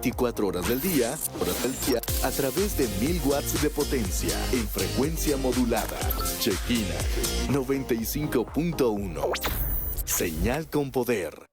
24 horas del día, a través de 1000 watts de potencia en frecuencia modulada. Chequina 95.1. Señal con poder.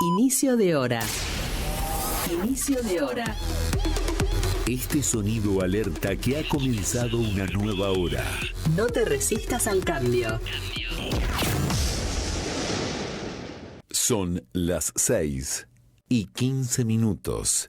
Inicio de hora. Inicio de hora. Este sonido alerta que ha comenzado una nueva hora. No te resistas al cambio. Son las 6:15.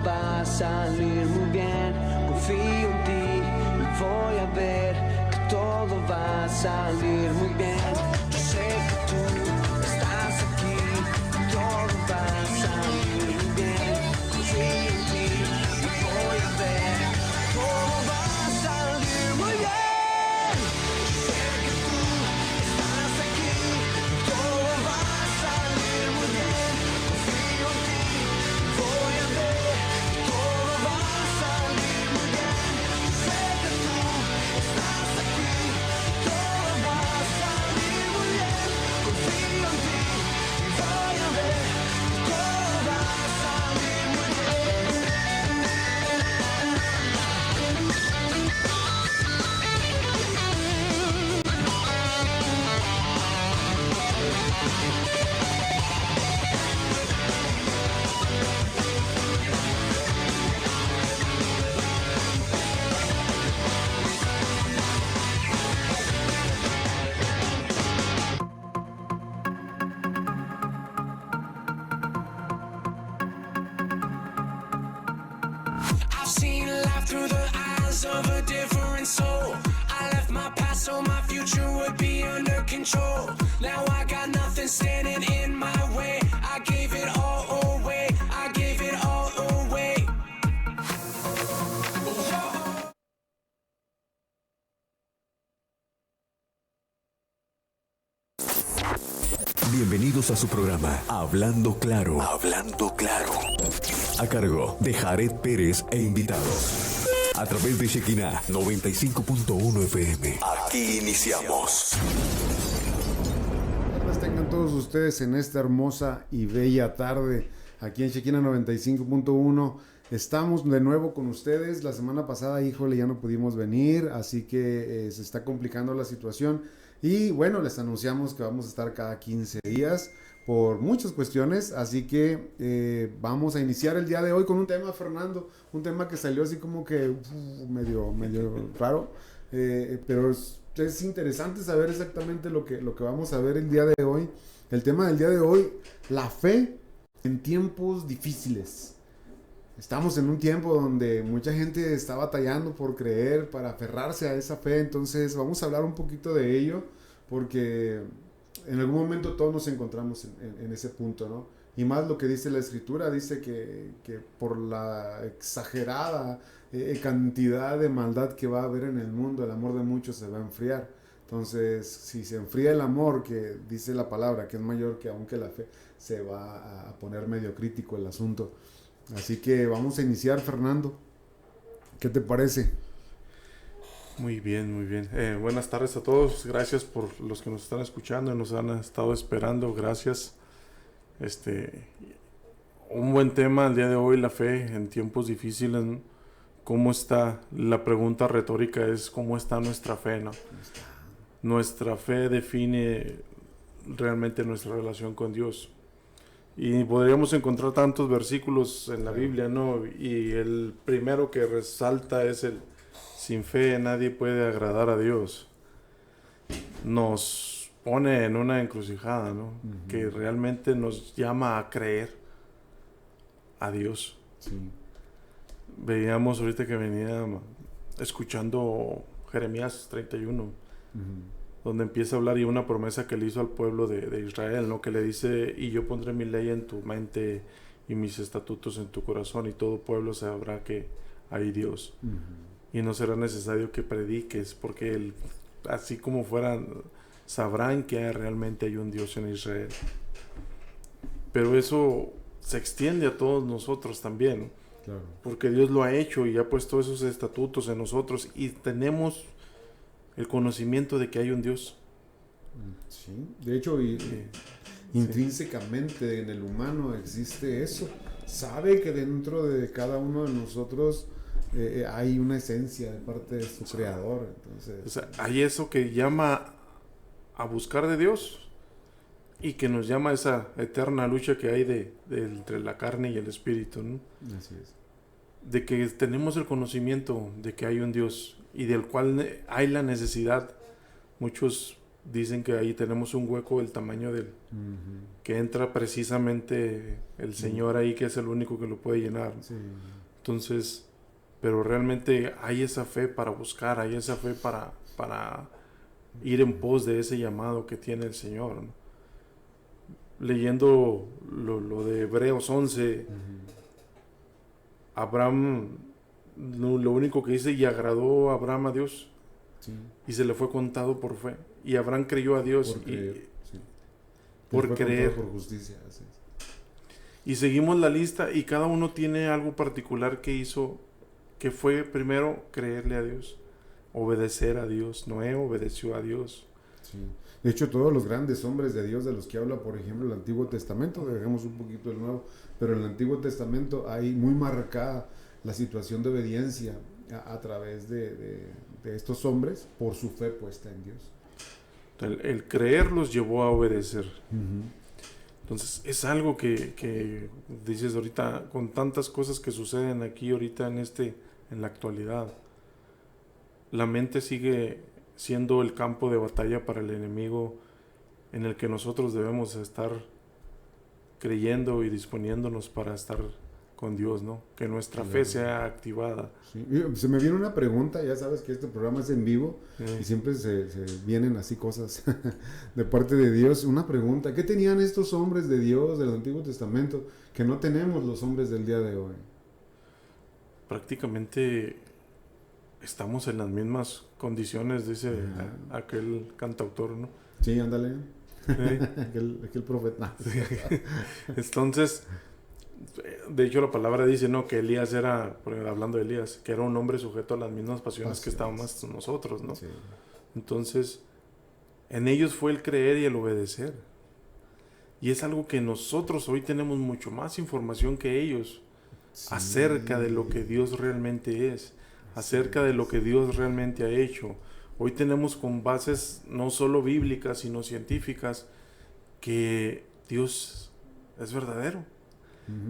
va a salir muy bien. Confío en ti y voy a ver que todo va a salir muy bien. Yo sé que tú estás aquí, todo va a salir muy bien. Confío en ti y voy a ver, todo va a salir muy bien. Yo sé que tú estás aquí, todo va a salir muy bien. Confío en ti y voy a ver, todo va a salir muy bien. Yo sé que tú estás aquí, todo va a salir muy bien. Confío en ti y voy a ver, todo va a salir muy bien. I've seen life through the eyes of a different soul. I left my past so my future would be under control. Now I got nothing standing in my way. I gave it all away. I gave it all away. Bienvenidos a su programa Hablando Claro. Hablando Claro. A cargo de Jared Pérez e invitados. A través de Shekinah 95.1 FM. Aquí iniciamos. Buenas tengan todos ustedes en esta hermosa y bella tarde aquí en Shekinah 95.1. Estamos de nuevo con ustedes. La semana pasada, híjole, ya no pudimos venir, así que se está complicando la situación. Y bueno, les anunciamos que vamos a estar cada 15 días por muchas cuestiones, así que vamos a iniciar el día de hoy con un tema, Fernando, un tema que salió así como que medio raro, pero es interesante saber exactamente lo que vamos a ver el día de hoy. El tema del día de hoy, la fe en tiempos difíciles. Estamos en un tiempo donde mucha gente está batallando por creer, para aferrarse a esa fe, entonces vamos a hablar un poquito de ello, porque en algún momento todos nos encontramos en ese punto, ¿no? Y más lo que dice la Escritura, dice que por la exagerada cantidad de maldad que va a haber en el mundo, el amor de muchos se va a enfriar. Entonces, si se enfría el amor, que dice la palabra, que es mayor que aunque la fe, se va a poner medio crítico el asunto. Así que vamos a iniciar, Fernando. ¿Qué te parece? Muy bien, muy bien. Buenas tardes a todos. Gracias por los que nos están escuchando y nos han estado esperando. Gracias. Un buen tema el día de hoy, la fe en tiempos difíciles. ¿No? ¿Cómo está? La pregunta retórica es ¿cómo está nuestra fe? ¿No? Nuestra fe define realmente nuestra relación con Dios. Y podríamos encontrar tantos versículos en la Biblia, ¿no? Y el primero que resalta es el sin fe nadie puede agradar a Dios. Nos pone en una encrucijada, ¿no? Uh-huh. Que realmente nos llama a creer a Dios. Sí. Veíamos ahorita que venía escuchando Jeremías 31. Uh-huh. Donde empieza a hablar y una promesa que le hizo al pueblo de Israel, ¿no? Que le dice, y yo pondré mi ley en tu mente y mis estatutos en tu corazón, y todo pueblo sabrá que hay Dios. Uh-huh. Y no será necesario que prediques, porque así como fueran, sabrán que realmente hay un Dios en Israel. Pero eso se extiende a todos nosotros también, ¿no? Claro. Porque Dios lo ha hecho y ha puesto esos estatutos en nosotros, y tenemos el conocimiento de que hay un Dios. Sí, de hecho, intrínsecamente en el humano existe eso. Sabe que dentro de cada uno de nosotros hay una esencia de parte de su creador. Entonces, o sea, hay eso que llama a buscar de Dios y que nos llama a esa eterna lucha que hay entre la carne y el espíritu, ¿no? Así es. De que tenemos el conocimiento de que hay un Dios y del cual hay la necesidad. Muchos dicen que ahí tenemos un hueco del tamaño del que entra precisamente el Señor ahí, que es el único que lo puede llenar. Sí. Entonces, pero realmente hay esa fe para buscar, hay esa fe para ir en pos de ese llamado que tiene el Señor, ¿no? Leyendo lo de Hebreos 11, Abraham, lo único que dice, y agradó a Abraham a Dios, Sí. y se le fue contado por fe. Y Abraham creyó a Dios Por creer. Sí. por Fue creer. contado por justicia. Así es. Y seguimos la lista y cada uno tiene algo particular que hizo, que fue primero creerle a Dios, obedecer a Dios. Noé obedeció a Dios. Sí. De hecho, todos los grandes hombres de Dios de los que habla, por ejemplo, el Antiguo Testamento, dejemos un poquito el Nuevo, pero en el Antiguo Testamento hay muy marcada la situación de obediencia a través de estos hombres por su fe puesta en Dios. El creer los llevó a obedecer. Entonces es algo que dices ahorita, con tantas cosas que suceden aquí ahorita en la actualidad, la mente sigue siendo el campo de batalla para el enemigo, en el que nosotros debemos estar creyendo y disponiéndonos para estar con Dios, ¿no? Que nuestra fe sea activada. Sí. Se me viene una pregunta, ya sabes que este programa es en vivo y siempre se vienen así cosas de parte de Dios. Una pregunta, ¿qué tenían estos hombres de Dios del Antiguo Testamento que no tenemos los hombres del día de hoy? Prácticamente estamos en las mismas condiciones, dice aquel cantautor, ¿no? Sí, ándale. Sí. aquel profeta. Entonces, de hecho la palabra dice, ¿no? Que Elías era, hablando de Elías, que era un hombre sujeto a las mismas pasiones que estábamos nosotros, ¿no? Sí. Entonces, en ellos fue el creer y el obedecer. Y es algo que nosotros hoy tenemos mucho más información que ellos acerca de lo que Dios realmente es, acerca de lo que Dios realmente ha hecho. Hoy tenemos con bases no solo bíblicas, sino científicas, que Dios es verdadero.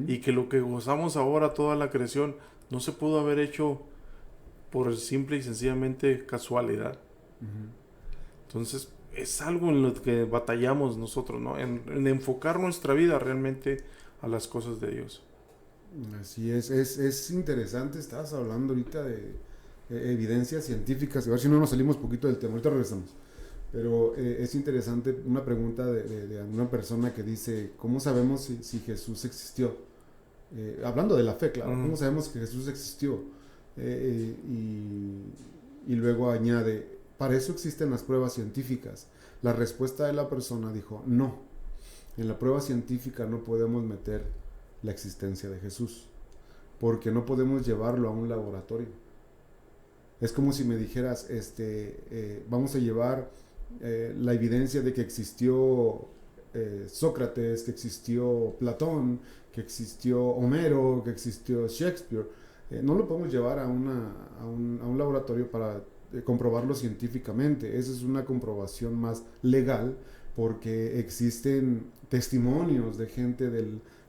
Y que lo que gozamos ahora, toda la creación, no se pudo haber hecho por simple y sencillamente casualidad. Entonces, es algo en lo que batallamos nosotros, ¿no? En enfocar nuestra vida realmente a las cosas de Dios. Así es interesante. Estabas hablando ahorita de evidencias científicas, a ver si no nos salimos poquito del tema, ahorita regresamos. Pero es interesante una pregunta de una persona que dice, ¿cómo sabemos si Jesús existió? Hablando de la fe, claro, ¿cómo sabemos que Jesús existió? Y luego añade, para eso existen las pruebas científicas. La respuesta de la persona dijo, no, en la prueba científica no podemos meter la existencia de Jesús, porque no podemos llevarlo a un laboratorio. Es como si me dijeras, vamos a llevar la evidencia de que existió Sócrates, que existió Platón, que existió Homero, que existió Shakespeare. No lo podemos llevar a un laboratorio para comprobarlo científicamente. Esa es una comprobación más legal, porque existen testimonios de gente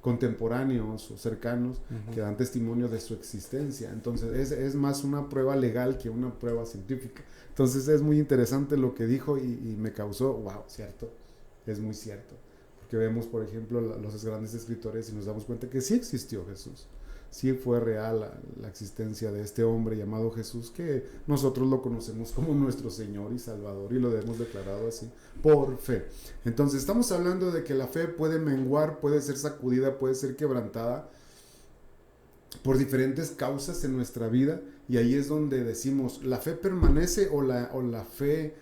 contemporáneos o cercanos que dan testimonio de su existencia. Entonces es más una prueba legal que una prueba científica. Entonces es muy interesante lo que dijo y me causó, wow, cierto, es muy cierto. Porque vemos, por ejemplo, los grandes escritores y nos damos cuenta que sí existió Jesús. Sí fue real la existencia de este hombre llamado Jesús, que nosotros lo conocemos como nuestro Señor y Salvador, y lo hemos declarado así, por fe. Entonces estamos hablando de que la fe puede menguar, puede ser sacudida, puede ser quebrantada por diferentes causas en nuestra vida, y ahí es donde decimos, ¿la fe permanece o la fe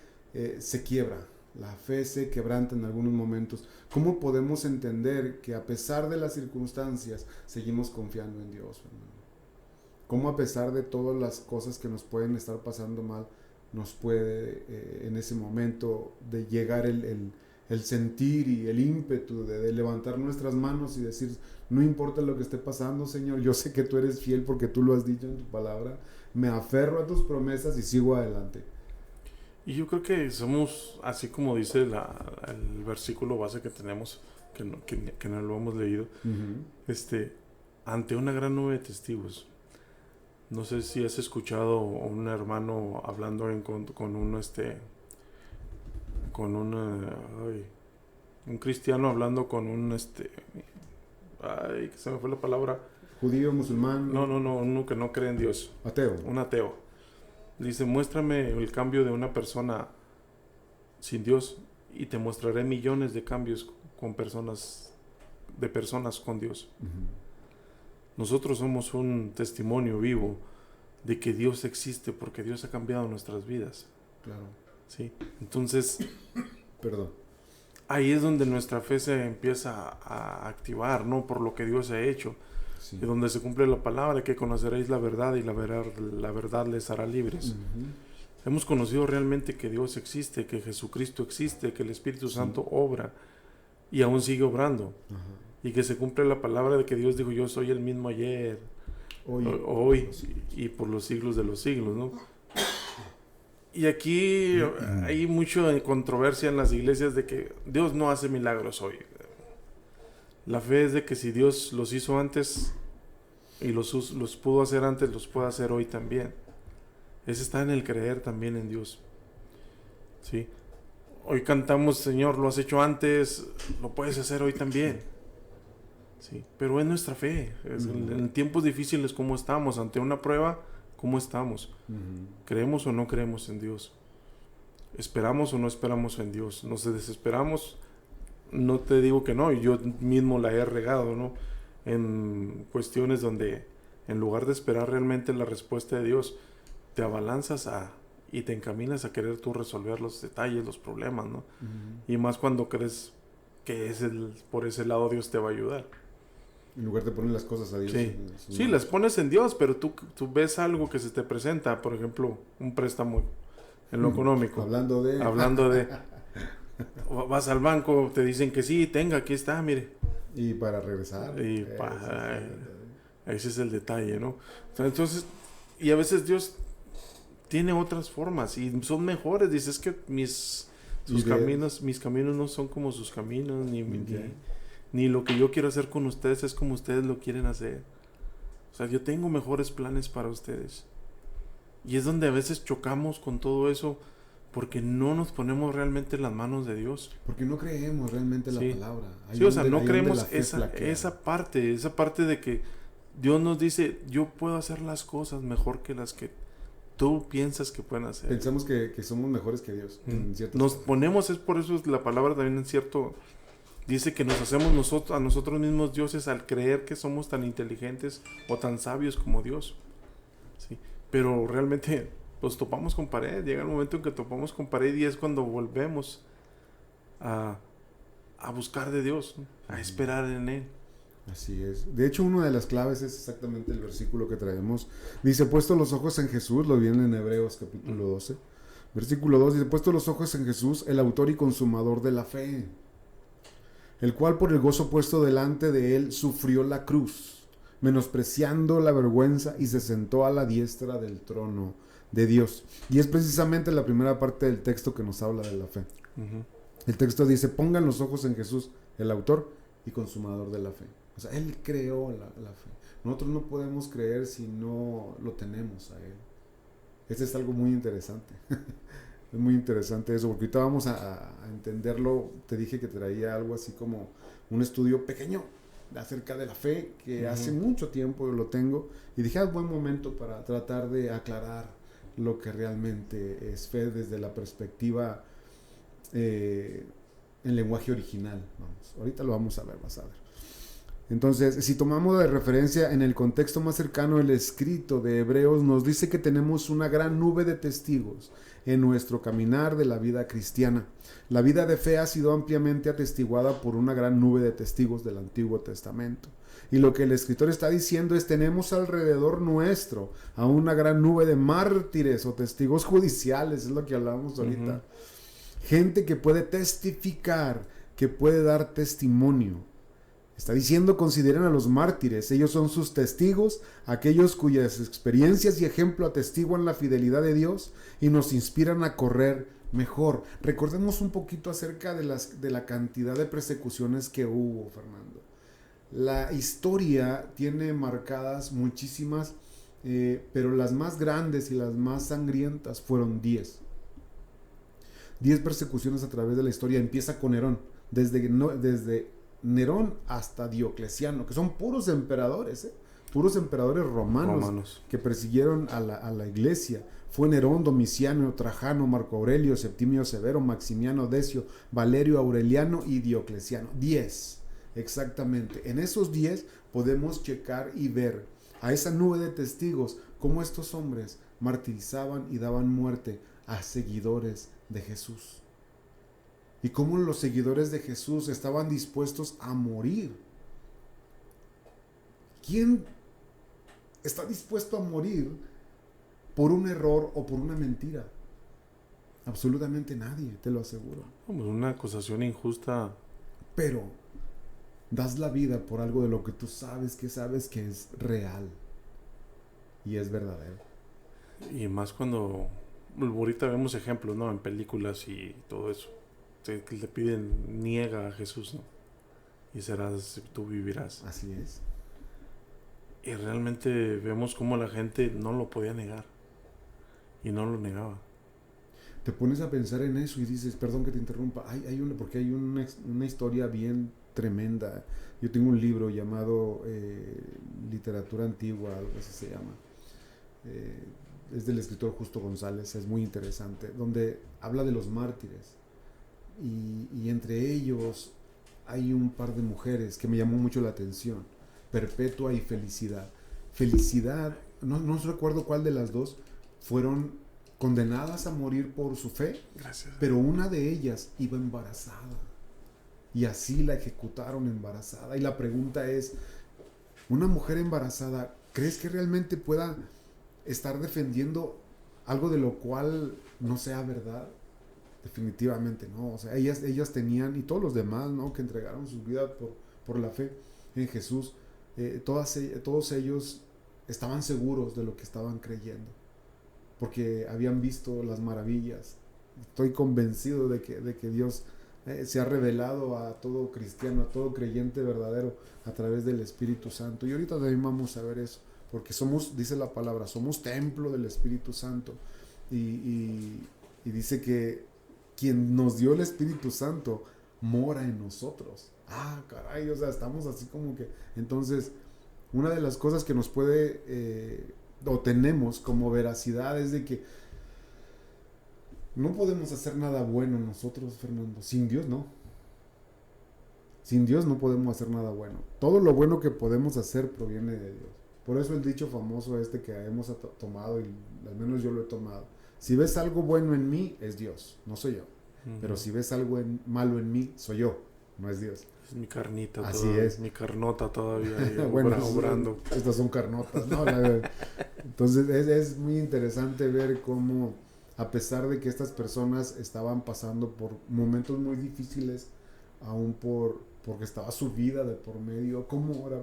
se quiebra? La fe se quebranta en algunos momentos. ¿Cómo podemos entender que a pesar de las circunstancias seguimos confiando en Dios, hermano? ¿Cómo a pesar de todas las cosas que nos pueden estar pasando mal, nos puede en ese momento de llegar el sentir y el ímpetu de levantar nuestras manos y decir, no importa lo que esté pasando, Señor, yo sé que tú eres fiel porque tú lo has dicho en tu palabra, me aferro a tus promesas y sigo adelante? Y yo creo que somos, así como dice el versículo base que tenemos, que no lo hemos leído, ante una gran nube de testigos. No sé si has escuchado a un hermano hablando con con un cristiano hablando con un que se me fue la palabra. Judío, musulmán. No, uno que no cree en Dios. Ateo. Un ateo. Dice, muéstrame el cambio de una persona sin Dios y te mostraré millones de cambios con personas con Dios. Nosotros somos un testimonio vivo de que Dios existe porque Dios ha cambiado nuestras vidas. Claro. ¿Sí? Entonces, Perdón. ahí es donde nuestra fe se empieza a activar, ¿no? Por lo que Dios ha hecho. Sí. Y donde se cumple la palabra, que conoceréis la verdad y la verdad les hará libres. Hemos conocido realmente que Dios existe, que Jesucristo existe, que el Espíritu Santo obra y aún sigue obrando. Y que se cumple la palabra de que Dios dijo, yo soy el mismo ayer, hoy y por los siglos de los siglos, ¿no? Y aquí hay mucha controversia en las iglesias de que Dios no hace milagros hoy. La fe es de que si Dios los hizo antes y los pudo hacer antes, los puede hacer hoy también. Ese está en el creer también en Dios. ¿Sí? Hoy cantamos, Señor, lo has hecho antes, lo puedes hacer hoy también. ¿Sí? Pero es nuestra fe. En tiempos difíciles, ¿cómo estamos? Ante una prueba, ¿cómo estamos? ¿Creemos o no creemos en Dios? ¿Esperamos o no esperamos en Dios? ¿Nos desesperamos? No te digo que no, yo mismo la he regado, ¿no? En cuestiones donde en lugar de esperar realmente la respuesta de Dios, te abalanzas y te encaminas a querer tú resolver los detalles, los problemas, ¿no? Y más cuando crees que por ese lado Dios te va a ayudar. En lugar de poner las cosas a Dios. Sí, las pones en Dios, pero tú ves algo que se te presenta, por ejemplo, un préstamo en lo económico. Hablando de... Vas al banco, te dicen que sí, tenga, aquí está, mire. Y para regresar. Ese es el detalle, ¿no? Entonces, y a veces Dios tiene otras formas y son mejores. Dices que mis caminos no son como sus caminos, ni lo que yo quiero hacer con ustedes es como ustedes lo quieren hacer. O sea, yo tengo mejores planes para ustedes. Y es donde a veces chocamos con todo eso porque no nos ponemos realmente en las manos de Dios. Porque no creemos realmente la palabra. Sí, o sea, no creemos esa parte de que Dios nos dice, yo puedo hacer las cosas mejor que las que tú piensas que pueden hacer. Pensamos que somos mejores que Dios. Nos ponemos, es por eso la palabra también en cierto... Dice que nos hacemos a nosotros mismos dioses al creer que somos tan inteligentes o tan sabios como Dios. ¿Sí? Pero realmente pues topamos con pared. Llega el momento en que topamos con pared y es cuando volvemos a buscar de Dios, ¿no? A esperar en Él. Así es. De hecho, una de las claves es exactamente el versículo que traemos. Dice, puesto los ojos en Jesús, lo viene en Hebreos capítulo 12. Versículo 2 dice, puesto los ojos en Jesús, el autor y consumador de la fe, el cual por el gozo puesto delante de él sufrió la cruz, menospreciando la vergüenza, y se sentó a la diestra del trono de Dios. Y es precisamente la primera parte del texto que nos habla de la fe. El texto dice, pongan los ojos en Jesús, el autor y consumador de la fe. O sea, él creó la fe. Nosotros no podemos creer si no lo tenemos a él. Este es algo muy interesante. Es muy interesante eso, porque ahorita vamos a entenderlo. Te dije que traía algo así como un estudio pequeño acerca de la fe, que hace mucho tiempo lo tengo, y dije, es buen momento para tratar de aclarar lo que realmente es fe desde la perspectiva en lenguaje original. Ahorita lo vamos a ver, vas a ver. Entonces, si tomamos de referencia en el contexto más cercano, el escrito de Hebreos nos dice que tenemos una gran nube de testigos en nuestro caminar de la vida cristiana. La vida de fe ha sido ampliamente atestiguada por una gran nube de testigos del Antiguo Testamento. Y lo que el escritor está diciendo es, tenemos alrededor nuestro a una gran nube de mártires o testigos judiciales, es lo que hablábamos ahorita. Gente que puede testificar, que puede dar testimonio. Está diciendo, consideren a los mártires, ellos son sus testigos, aquellos cuyas experiencias y ejemplo atestiguan la fidelidad de Dios y nos inspiran a correr mejor. Recordemos un poquito acerca de la cantidad de persecuciones que hubo, Fernando. La historia tiene marcadas muchísimas, pero las más grandes y las más sangrientas fueron 10. 10 persecuciones a través de la historia. Empieza con Nerón, desde Nerón hasta Diocleciano, que son puros emperadores, puros emperadores romanos que persiguieron a la iglesia. Fue Nerón, Domiciano, Trajano, Marco Aurelio, Septimio Severo, Maximiano, Decio, Valerio, Aureliano y Diocleciano. 10, exactamente. En esos 10 podemos checar y ver a esa nube de testigos cómo estos hombres martirizaban y daban muerte a seguidores de Jesús. Y cómo los seguidores de Jesús estaban dispuestos a morir. ¿Quién está dispuesto a morir por un error o por una mentira? Absolutamente nadie, te lo aseguro. Una acusación injusta. Pero das la vida por algo de lo que tú sabes que es real y es verdadero. Y más cuando ahorita vemos ejemplos, ¿no? En películas y todo eso. Que le piden, niega a Jesús, ¿no? Y serás, tú vivirás. Así es. Y realmente vemos cómo la gente no lo podía negar. Y no lo negaba. Te pones a pensar en eso y dices, perdón que te interrumpa, porque hay una historia bien tremenda. Yo tengo un libro llamado Literatura Antigua, algo así se llama. Es del escritor Justo González, es muy interesante, donde habla de los mártires. Y entre ellos hay un par de mujeres que me llamó mucho la atención, Perpetua y Felicidad. Felicidad, no recuerdo cuál de las dos, fueron condenadas a morir por su fe. Gracias. Pero una de ellas iba embarazada y así la ejecutaron embarazada. Y la pregunta es, una mujer embarazada, ¿crees que realmente pueda estar defendiendo algo de lo cual no sea verdad? Definitivamente no. O sea, ellas tenían, y todos los demás, ¿no?, que entregaron sus vidas por la fe en Jesús, todos ellos estaban seguros de lo que estaban creyendo, porque habían visto las maravillas. Estoy convencido de que Dios se ha revelado a todo cristiano, a todo creyente verdadero a través del Espíritu Santo. Y ahorita también vamos a ver eso, porque somos, dice la palabra, somos templo del Espíritu Santo. Y dice que quien nos dio el Espíritu Santo mora en nosotros. Ah, caray, o sea, estamos así como que... Entonces, una de las cosas que nos puede... o tenemos como veracidad es de que no podemos hacer nada bueno nosotros, Fernando. Sin Dios no. Sin Dios no podemos hacer nada bueno. Todo lo bueno que podemos hacer proviene de Dios. Por eso el dicho famoso que hemos tomado, y al menos yo lo he tomado: si ves algo bueno en mí, es Dios, no soy yo. Uh-huh. Pero si ves algo malo en mí, soy yo, no es Dios. Es mi carnita. Así es. Mi carnota todavía. Bueno, obrando. Estas son carnotas, ¿no? Entonces es muy interesante ver cómo, a pesar de que estas personas estaban pasando por momentos muy difíciles, aún porque estaba su vida de por medio, ¿cómo era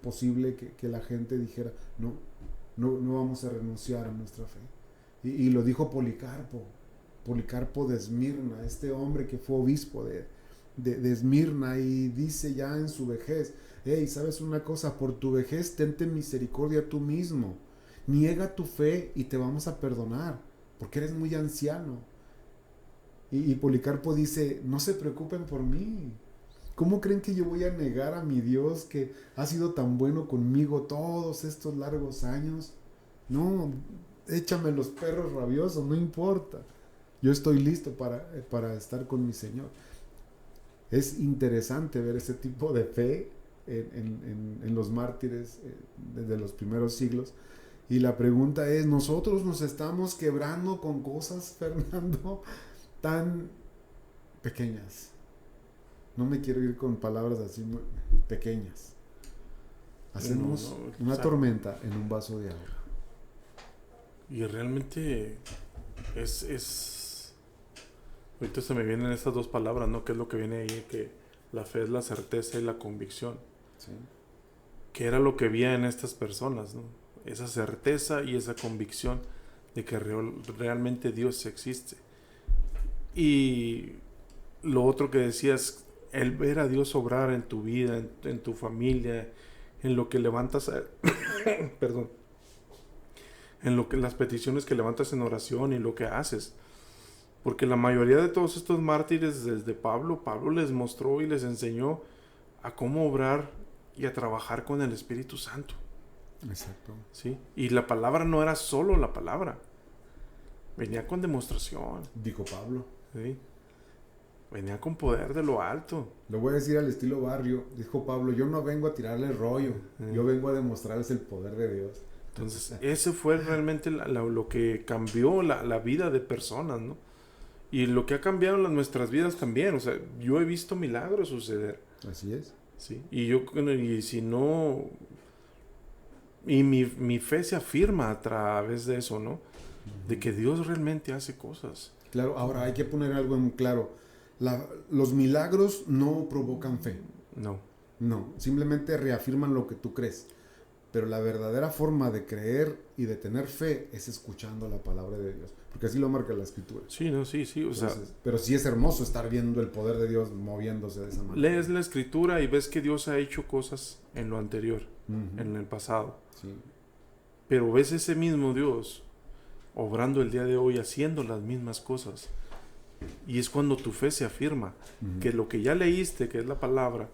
posible que la gente dijera, no vamos a renunciar a nuestra fe? Y lo dijo Policarpo de Esmirna, este hombre que fue obispo de Esmirna, y dice ya en su vejez: hey, ¿sabes una cosa? Por tu vejez tente misericordia tú mismo, niega tu fe y te vamos a perdonar, porque eres muy anciano. Y Policarpo dice: no se preocupen por mí. ¿Cómo creen que yo voy a negar a mi Dios, que ha sido tan bueno conmigo todos estos largos años? No, échame los perros rabiosos, no importa. Yo estoy listo para estar con mi Señor. Es interesante ver ese tipo de fe en los mártires desde los primeros siglos. Y la pregunta es, ¿nosotros nos estamos quebrando con cosas, Fernando, tan pequeñas? No me quiero ir con palabras así muy pequeñas. Hacemos una tormenta en un vaso de agua. Y realmente es... Ahorita se me vienen estas dos palabras, ¿no? Que es lo que viene ahí, que la fe es la certeza y la convicción. Sí. Que era lo que había en estas personas, ¿no? Esa certeza y esa convicción de que realmente Dios existe. Y lo otro que decías, el ver a Dios obrar en tu vida, en tu familia, en lo que levantas perdón, en lo que las peticiones que levantas en oración y lo que haces. Porque la mayoría de todos estos mártires, desde Pablo les mostró y les enseñó a cómo obrar y a trabajar con el Espíritu Santo. Exacto. ¿Sí? Y la palabra no era solo la palabra. Venía con demostración. Dijo Pablo. ¿Sí? Venía con poder de lo alto. Lo voy a decir al estilo Barrio. Dijo Pablo, yo no vengo a tirarle rollo. Yo vengo a demostrarles el poder de Dios. Entonces, ese fue realmente lo que cambió la vida de personas, ¿no? Y lo que ha cambiado nuestras vidas también. O sea, yo he visto milagros suceder. Así es. Sí. Y si no... Y mi fe se afirma a través de eso, ¿no? De que Dios realmente hace cosas. Claro, ahora hay que poner algo en claro. Los milagros no provocan fe. No. No, simplemente reafirman lo que tú crees. Pero la verdadera forma de creer y de tener fe es escuchando la palabra de Dios. Porque así lo marca la Escritura. Sí, no, sí. O sea, Pero sí es hermoso estar viendo el poder de Dios moviéndose de esa manera. lees la Escritura y ves que Dios ha hecho cosas en lo anterior, en el pasado. Sí. Pero ves ese mismo Dios obrando el día de hoy, haciendo las mismas cosas. Y es cuando tu fe se afirma, que lo que ya leíste, que es la palabra,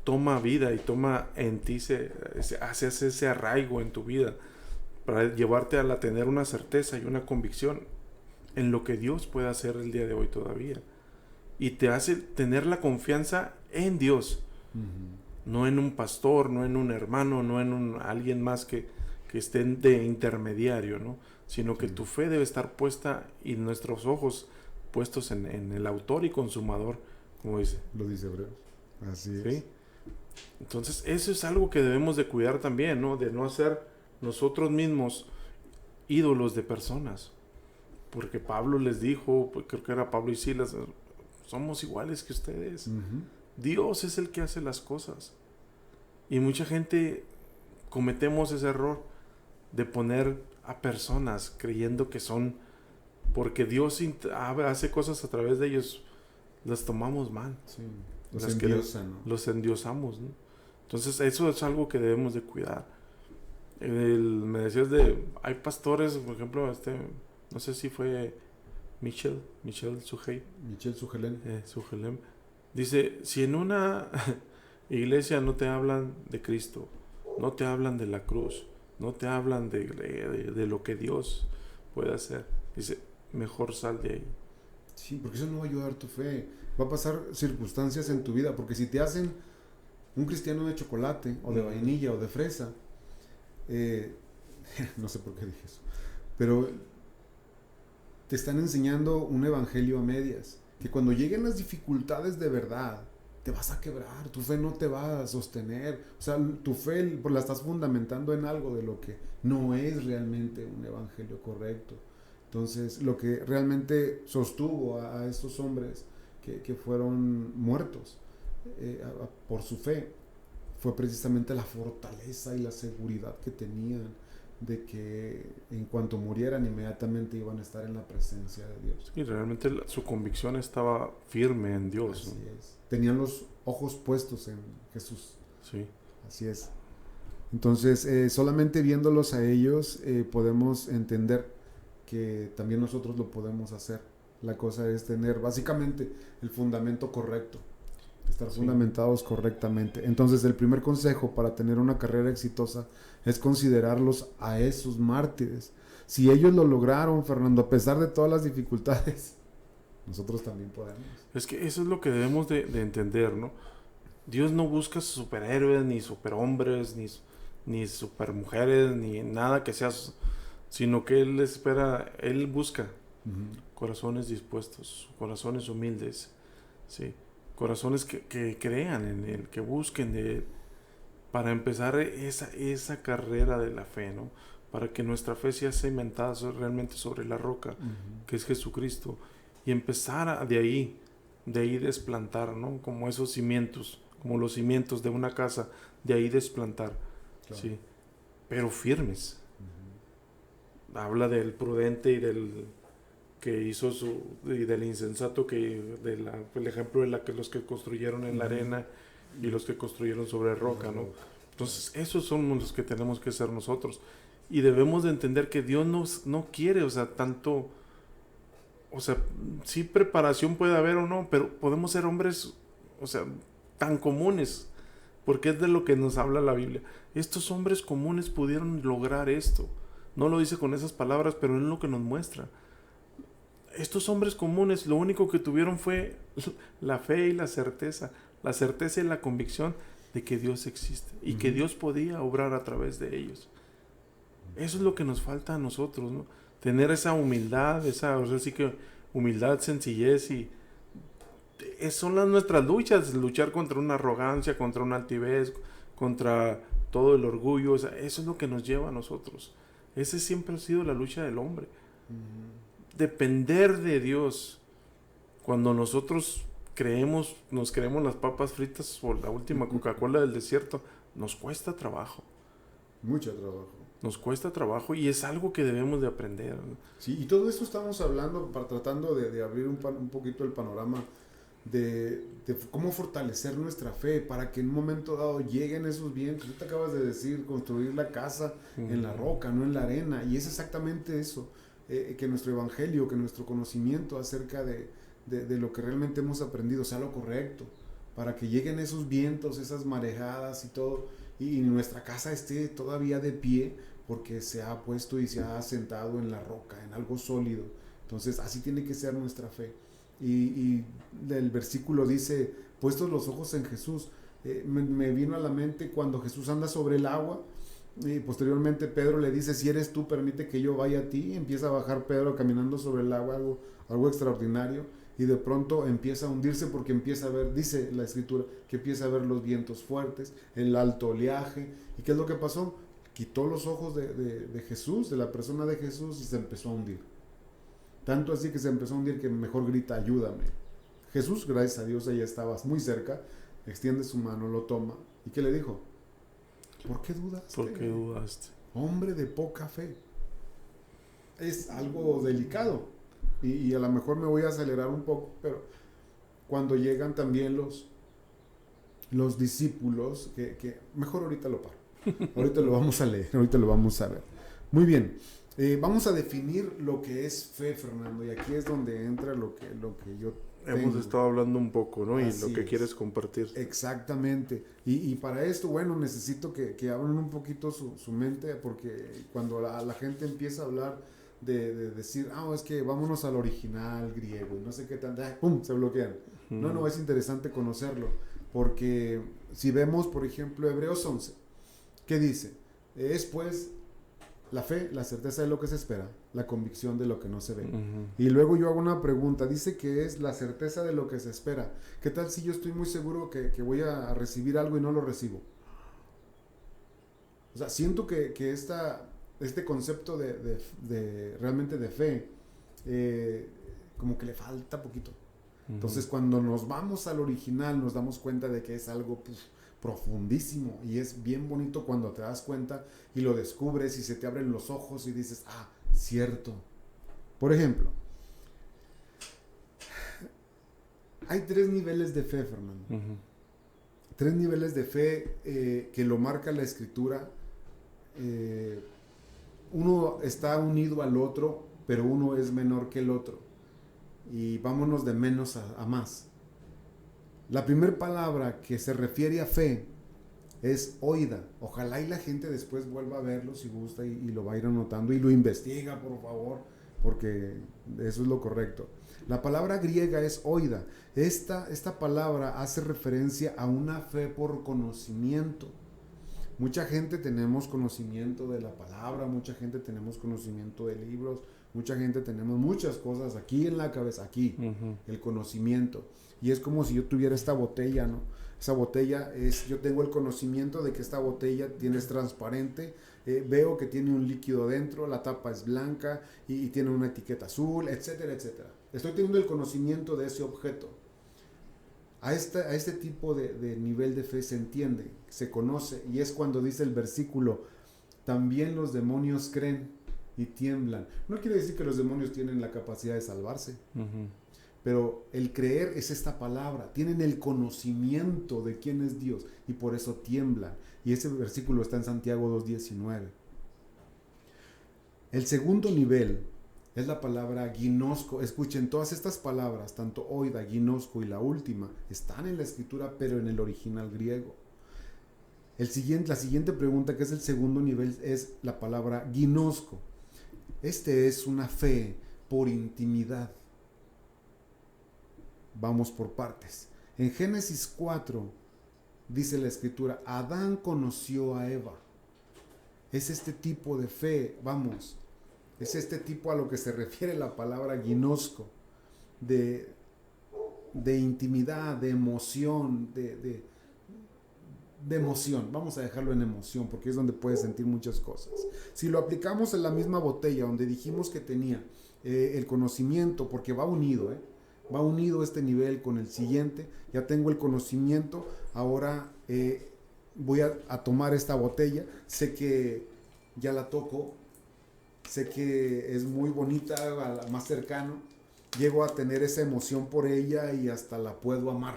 toma vida y toma en ti, hace ese arraigo en tu vida, para llevarte a tener una certeza y una convicción en lo que Dios puede hacer el día de hoy todavía. Y te hace tener la confianza en Dios, no en un pastor, no en un hermano, no en alguien más que esté de intermediario, ¿no? Sino que tu fe debe estar puesta y nuestros ojos puestos en el autor y consumador, como dice. Lo dice Hebreos. Así es. ¿Sí? Entonces, eso es algo que debemos de cuidar también, ¿no? De no hacer nosotros mismos ídolos de personas. Porque Pablo les dijo, pues creo que era Pablo y Silas, somos iguales que ustedes. Dios es el que hace las cosas. Y mucha gente cometemos ese error de poner a personas creyendo que son, porque Dios hace cosas a través de ellos, las tomamos mal. Sí. ¿No? Los endiosamos, ¿no? Entonces eso es algo que debemos de cuidar. Me decías hay pastores, por ejemplo, no sé si fue Michel Sugelem. Sugelem. Dice, si en una iglesia no te hablan de Cristo, no te hablan de la cruz, no te hablan de lo que Dios puede hacer, dice, mejor sal de ahí. Sí, porque eso no va a ayudar tu fe. Va a pasar circunstancias en tu vida, porque si te hacen un cristiano de chocolate, o de vainilla, o de fresa, no sé por qué dije eso, pero te están enseñando un evangelio a medias, que cuando lleguen las dificultades de verdad, te vas a quebrar, tu fe no te va a sostener, o sea, tu fe la estás fundamentando en algo de lo que no es realmente un evangelio correcto. Entonces, lo que realmente sostuvo a estos hombres que fueron muertos por su fe fue precisamente la fortaleza y la seguridad que tenían de que en cuanto murieran inmediatamente iban a estar en la presencia de Dios. Y realmente su convicción estaba firme en Dios. Así ¿no? es. Tenían los ojos puestos en Jesús. Sí. Así es. Entonces, solamente viéndolos a ellos podemos entender que también nosotros lo podemos hacer. La cosa es tener básicamente el fundamento correcto, estar fundamentados correctamente. Entonces, el primer consejo para tener una carrera exitosa es considerarlos a esos mártires. Si ellos lo lograron, Fernando, a pesar de todas las dificultades, nosotros también podemos. Es que eso es lo que debemos de entender, ¿no? Dios no busca superhéroes, ni superhombres, ni supermujeres, ni nada que sea, sino que Él busca corazones dispuestos, corazones humildes, ¿sí? Corazones que crean en Él, que busquen de Él, para empezar esa carrera de la fe, ¿no? Para que nuestra fe sea cimentada realmente sobre la roca, que es Jesucristo, y empezar de ahí desplantar, ¿no? Como esos cimientos, como los cimientos de una casa, de ahí desplantar, claro. ¿Sí? Pero firmes. Habla del prudente y del que hizo y del insensato, el ejemplo de los que construyeron en la arena y los que construyeron sobre roca, ¿no? Entonces esos son los que tenemos que ser nosotros, y debemos de entender que Dios no quiere, o sea, tanto o sea, sí preparación puede haber o no, pero podemos ser hombres, o sea, tan comunes, porque es de lo que nos habla la Biblia. Estos hombres comunes pudieron lograr esto. No lo dice con esas palabras, pero es lo que nos muestra. Estos hombres comunes lo único que tuvieron fue la fe y la certeza y la convicción de que Dios existe y que Dios podía obrar a través de ellos. Eso es lo que nos falta a nosotros, ¿no? Tener esa humildad, o sea, sí que humildad, sencillez y son nuestras luchas, luchar contra una arrogancia, contra una altivez, contra todo el orgullo, o sea, eso es lo que nos lleva a nosotros. Esa siempre ha sido la lucha del hombre. Depender de Dios. Cuando nosotros nos creemos las papas fritas o la última Coca-Cola del desierto, nos cuesta trabajo. Mucho trabajo. Nos cuesta trabajo y es algo que debemos de aprender, ¿no? Sí, y todo esto estamos hablando, tratando de abrir un poquito el panorama de cómo fortalecer nuestra fe para que en un momento dado lleguen esos bienes. Tú te acabas de decir, construir la casa en la roca, no en la arena, y es exactamente eso, que nuestro evangelio, que nuestro conocimiento acerca de lo que realmente hemos aprendido sea lo correcto, para que lleguen esos vientos, esas marejadas y todo, y nuestra casa esté todavía de pie, porque se ha puesto y se ha sentado en la roca, en algo sólido. Entonces así tiene que ser nuestra fe. Y el versículo dice, puestos los ojos en Jesús. Me vino a la mente cuando Jesús anda sobre el agua, y posteriormente Pedro le dice, si eres tú, permite que yo vaya a ti. Y empieza a bajar Pedro caminando sobre el agua, algo extraordinario, y de pronto empieza a hundirse porque empieza a ver, dice la escritura, que empieza a ver los vientos fuertes, el alto oleaje. ¿Y qué es lo que pasó? Quitó los ojos de Jesús, de la persona de Jesús, y se empezó a hundir. Tanto así que se empezó a hundir que mejor grita, ayúdame. Jesús, gracias a Dios, ella estaba muy cerca, extiende su mano, lo toma. ¿Y qué le dijo? ¿Por qué dudaste? ¿Por qué dudaste? Hombre de poca fe. Es algo delicado. Y a lo mejor me voy a acelerar un poco, pero cuando llegan también los discípulos, que mejor ahorita lo paro. Ahorita lo vamos a leer, ahorita lo vamos a ver. Muy bien. Vamos a definir lo que es fe, Fernando, y aquí es donde entra lo que yo tengo. Hemos estado hablando un poco, ¿no? Así y lo que es. Quieres compartir. Exactamente. Y para esto, bueno, necesito que abran un poquito su mente, porque cuando la gente empieza a hablar de decir, es que vámonos al original griego, y no sé qué tan, ¡pum!, se bloquean. No, es interesante conocerlo, porque si vemos, por ejemplo, Hebreos 11, ¿qué dice? Es pues la fe, la certeza de lo que se espera, la convicción de lo que no se ve. Y luego yo hago una pregunta, dice que es la certeza de lo que se espera. ¿Qué tal si yo estoy muy seguro que voy a recibir algo y no lo recibo? O sea, siento que este concepto de realmente de fe, como que le falta poquito. Entonces, cuando nos vamos al original, nos damos cuenta de que es algo profundísimo, y es bien bonito cuando te das cuenta y lo descubres y se te abren los ojos y dices, cierto. Por ejemplo, hay 3 niveles de fe, Fernando. 3 niveles de fe que lo marca la escritura. Uno está unido al otro, pero uno es menor que el otro. Y vámonos de menos a más. La primera palabra que se refiere a fe es oída. Ojalá y la gente después vuelva a verlo si gusta y lo va a ir anotando y lo investiga, por favor, porque eso es lo correcto. La palabra griega es oída. Esta palabra hace referencia a una fe por conocimiento. Mucha gente tenemos conocimiento de la palabra, mucha gente tenemos conocimiento de libros, mucha gente tenemos muchas cosas aquí en la cabeza, aquí, el conocimiento. Y es como si yo tuviera esta botella, ¿no? Esa botella yo tengo el conocimiento de que esta botella es transparente, veo que tiene un líquido dentro, la tapa es blanca y tiene una etiqueta azul, etcétera, etcétera. Estoy teniendo el conocimiento de ese objeto. A este tipo de nivel de fe se entiende, se conoce, y es cuando dice el versículo, también los demonios creen y tiemblan. No quiere decir que los demonios tienen la capacidad de salvarse, pero el creer es esta palabra, tienen el conocimiento de quién es Dios y por eso tiemblan. Y ese versículo está en Santiago 2:19. El segundo nivel es la palabra ginosco. Escuchen, todas estas palabras, tanto oida, ginosco y la última, están en la escritura, pero en el original griego. La siguiente pregunta, que es el segundo nivel, es la palabra ginosco. Este es una fe por intimidad. Vamos por partes. En Génesis 4 dice la escritura, Adán conoció a Eva. Es este tipo de fe, vamos, es este tipo a lo que se refiere la palabra ginosco, de intimidad, de emoción, de emoción. Vamos a dejarlo en emoción porque es donde puedes sentir muchas cosas. Si lo aplicamos en la misma botella donde dijimos que tenía el conocimiento, porque va unido, va unido este nivel con el siguiente. Ya tengo el conocimiento, ahora voy a tomar esta botella, sé que ya la toco, sé que es muy bonita, a la más cercano, llego a tener esa emoción por ella y hasta la puedo amar.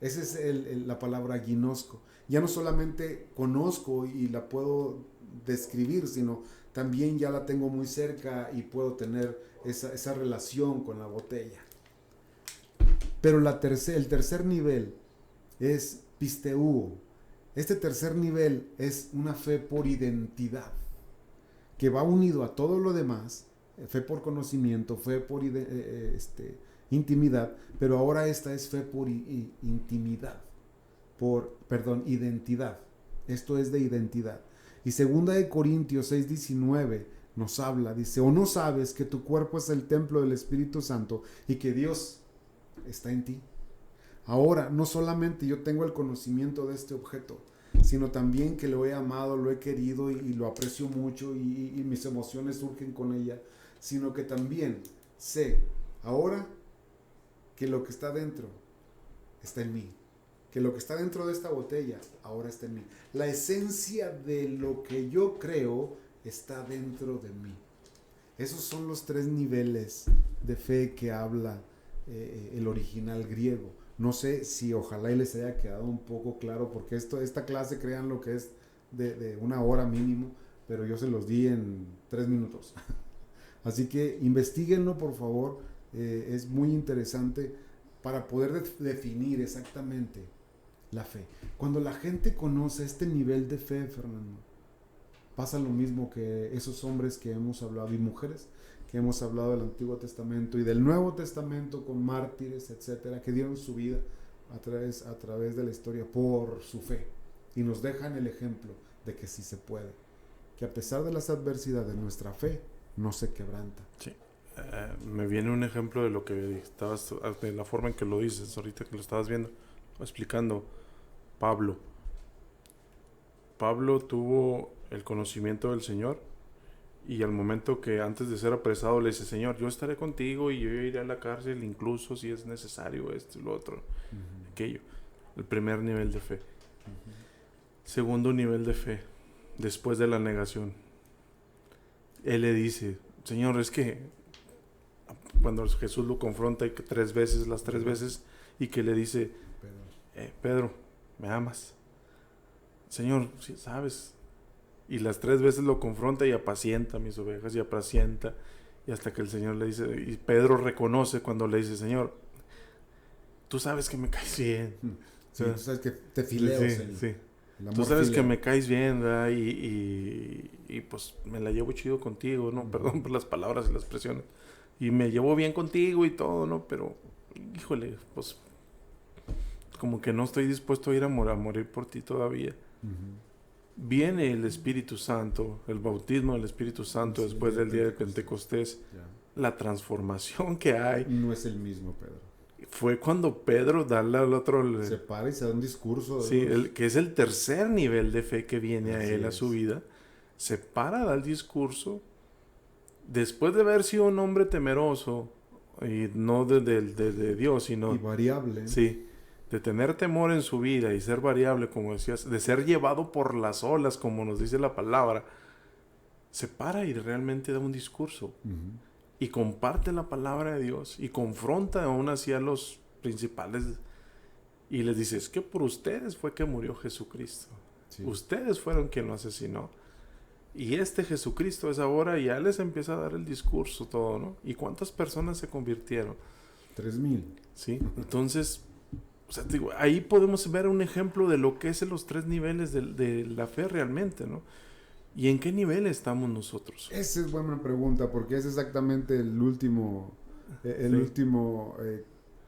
Esa es la palabra ginosco. Ya no solamente conozco y la puedo describir, sino también ya la tengo muy cerca y puedo tener esa relación con la botella. Pero el tercer nivel es pisteuo. Este tercer nivel es una fe por identidad, que va unido a todo lo demás, fe por conocimiento, fe por intimidad, pero ahora esta es fe por identidad. Esto es de identidad. Y 2 Corintios 6:19 nos habla, dice, ¿o no sabes que tu cuerpo es el templo del Espíritu Santo y que Dios está en ti? Ahora, no solamente yo tengo el conocimiento de este objeto, sino también que lo he amado, lo he querido y lo aprecio mucho y mis emociones surgen con ella, sino que también sé ahora que lo que está dentro está en mí, que lo que está dentro de esta botella ahora está en mí. La esencia de lo que yo creo está dentro de mí. Esos son los 3 niveles de fe que habla el original griego. No sé si ojalá y les haya quedado un poco claro, porque esta clase, crean lo que es de 1 hora mínimo, pero yo se los di en 3 minutos. Así que investiguenlo, por favor. Es muy interesante para poder definir exactamente la fe. Cuando la gente conoce este nivel de fe, Fernando, pasa lo mismo que esos hombres que hemos hablado y mujeres que hemos hablado del Antiguo Testamento y del Nuevo Testamento con mártires, etcétera, que dieron su vida a través de la historia por su fe y nos dejan el ejemplo de que sí se puede, que a pesar de las adversidades nuestra fe no se quebranta. Sí. Me viene un ejemplo de lo que estabas, de la forma en que lo dices ahorita que lo estabas viendo, explicando. Pablo tuvo el conocimiento del Señor y al momento que antes de ser apresado le dice, Señor, yo estaré contigo y yo iré a la cárcel incluso si es necesario esto y lo otro, aquello. El primer nivel de fe. Segundo nivel de fe, después de la negación. Él le dice, Señor, es que cuando Jesús lo confronta y que las 3 veces, y que le dice, Pedro, ¿me amas? Señor, sí, sabes. Y las 3 veces lo confronta y apacienta mis ovejas y apacienta. Y hasta que el Señor le dice, y Pedro reconoce cuando le dice, Señor, tú sabes que me caes bien. Sí, tú sabes que te fileo, sí. Tú sabes que me caes bien, ¿verdad? Y pues me la llevo chido contigo, ¿no? Perdón por las palabras y las expresiones. Y me llevo bien contigo y todo, ¿no? Pero, híjole, pues como que no estoy dispuesto a ir a morir por ti todavía. Viene el Espíritu Santo, el bautismo del Espíritu Santo después del día de Pentecostés. La transformación que hay. No es el mismo Pedro. Fue cuando Pedro da al otro... Se para y se da un discurso. Sí, que es el tercer nivel de fe que viene a él, a su vida. Se para, da el discurso. Después de haber sido un hombre temeroso, y no de Dios, sino... Y variable. Sí, de tener temor en su vida y ser variable, como decías, de ser llevado por las olas, como nos dice la palabra, se para y realmente da un discurso. Y comparte la palabra de Dios y confronta aún así a los principales y les dice, es que por ustedes fue que murió Jesucristo. Sí. Ustedes fueron quien lo asesinó. Y este Jesucristo es ahora, y ya les empieza a dar el discurso todo, ¿no? ¿Y cuántas personas se convirtieron? 3,000. Sí, entonces, o sea, digo, ahí podemos ver un ejemplo de lo que es en los 3 niveles de la fe realmente, ¿no? ¿Y en qué nivel estamos nosotros? Esa es buena pregunta, porque es exactamente el último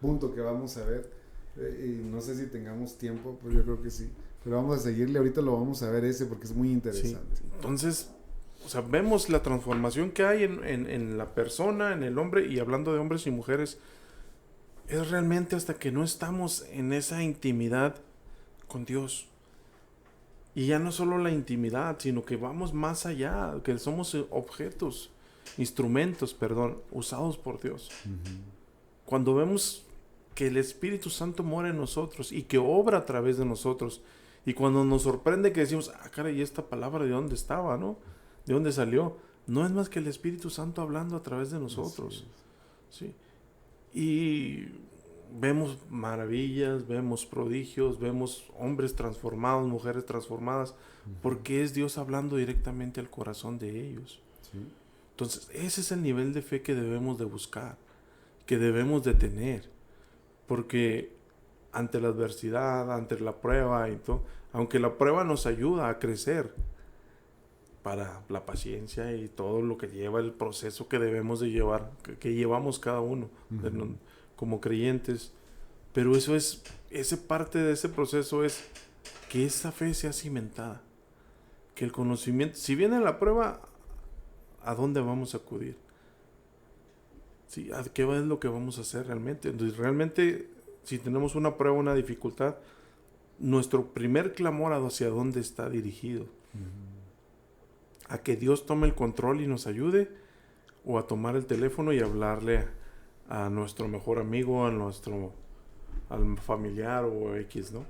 punto que vamos a ver. Y no sé si tengamos tiempo, pero yo creo que sí. Pero vamos a seguirle, ahorita lo vamos a ver ese porque es muy interesante. Sí. Entonces, o sea, vemos la transformación que hay en la persona, en el hombre, y hablando de hombres y mujeres, es realmente hasta que no estamos en esa intimidad con Dios. Y ya no solo la intimidad, sino que vamos más allá, que somos instrumentos, usados por Dios. Cuando vemos que el Espíritu Santo mora en nosotros y que obra a través de nosotros, y cuando nos sorprende que decimos, caray, ¿esta palabra de dónde estaba, no? ¿De dónde salió? No es más que el Espíritu Santo hablando a través de nosotros. Sí. Y vemos maravillas, vemos prodigios, vemos hombres transformados, mujeres transformadas, porque es Dios hablando directamente al corazón de ellos. Sí. Entonces, ese es el nivel de fe que debemos de buscar, que debemos de tener, porque ante la adversidad, ante la prueba y todo, aunque la prueba nos ayuda a crecer para la paciencia y todo lo que lleva el proceso que debemos de llevar, que llevamos cada uno como creyentes, pero esa parte de ese proceso es que esa fe sea cimentada, que el conocimiento, si viene la prueba, ¿a dónde vamos a acudir? Sí, ¿a qué es lo que vamos a hacer realmente? Entonces, realmente, si tenemos una prueba, una dificultad, nuestro primer clamor hacia dónde está dirigido. A que Dios tome el control y nos ayude, o a tomar el teléfono y hablarle a nuestro mejor amigo, al familiar o X, ¿no?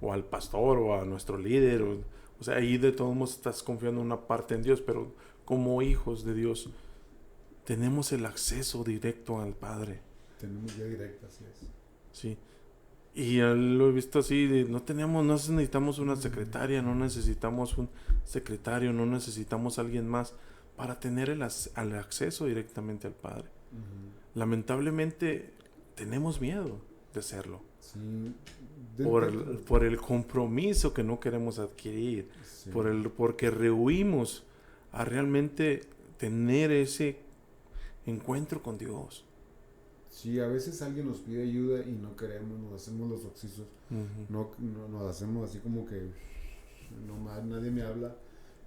O al pastor o a nuestro líder. O sea, ahí de todos modos estás confiando una parte en Dios, pero como hijos de Dios tenemos el acceso directo al Padre. Tenemos vía directa, así es. Sí. Y ya lo he visto así, no necesitamos una secretaria, no necesitamos un secretario, no necesitamos alguien más para tener el acceso directamente al Padre. Lamentablemente tenemos miedo de hacerlo. Sí. Por el compromiso que no queremos adquirir, Sí. porque rehuimos a realmente tener ese encuentro con Dios. Sí, a veces alguien nos pide ayuda y no queremos, nos hacemos los oxisos, no nos hacemos así como que nadie me habla.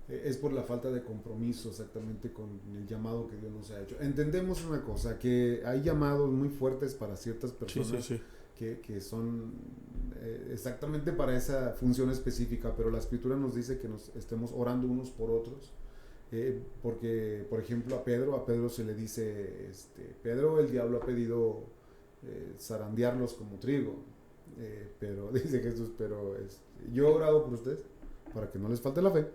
Es por la falta de compromiso exactamente con el llamado que Dios nos ha hecho. Entendemos una cosa, que hay llamados muy fuertes para ciertas personas. Sí. Que son exactamente para esa función específica, pero la Escritura nos dice que nos estemos orando unos por otros, porque, por ejemplo, a Pedro se le dice, Pedro, el diablo ha pedido zarandearlos como trigo, pero dice Jesús, pero yo he orado por ustedes para que no les falte la fe.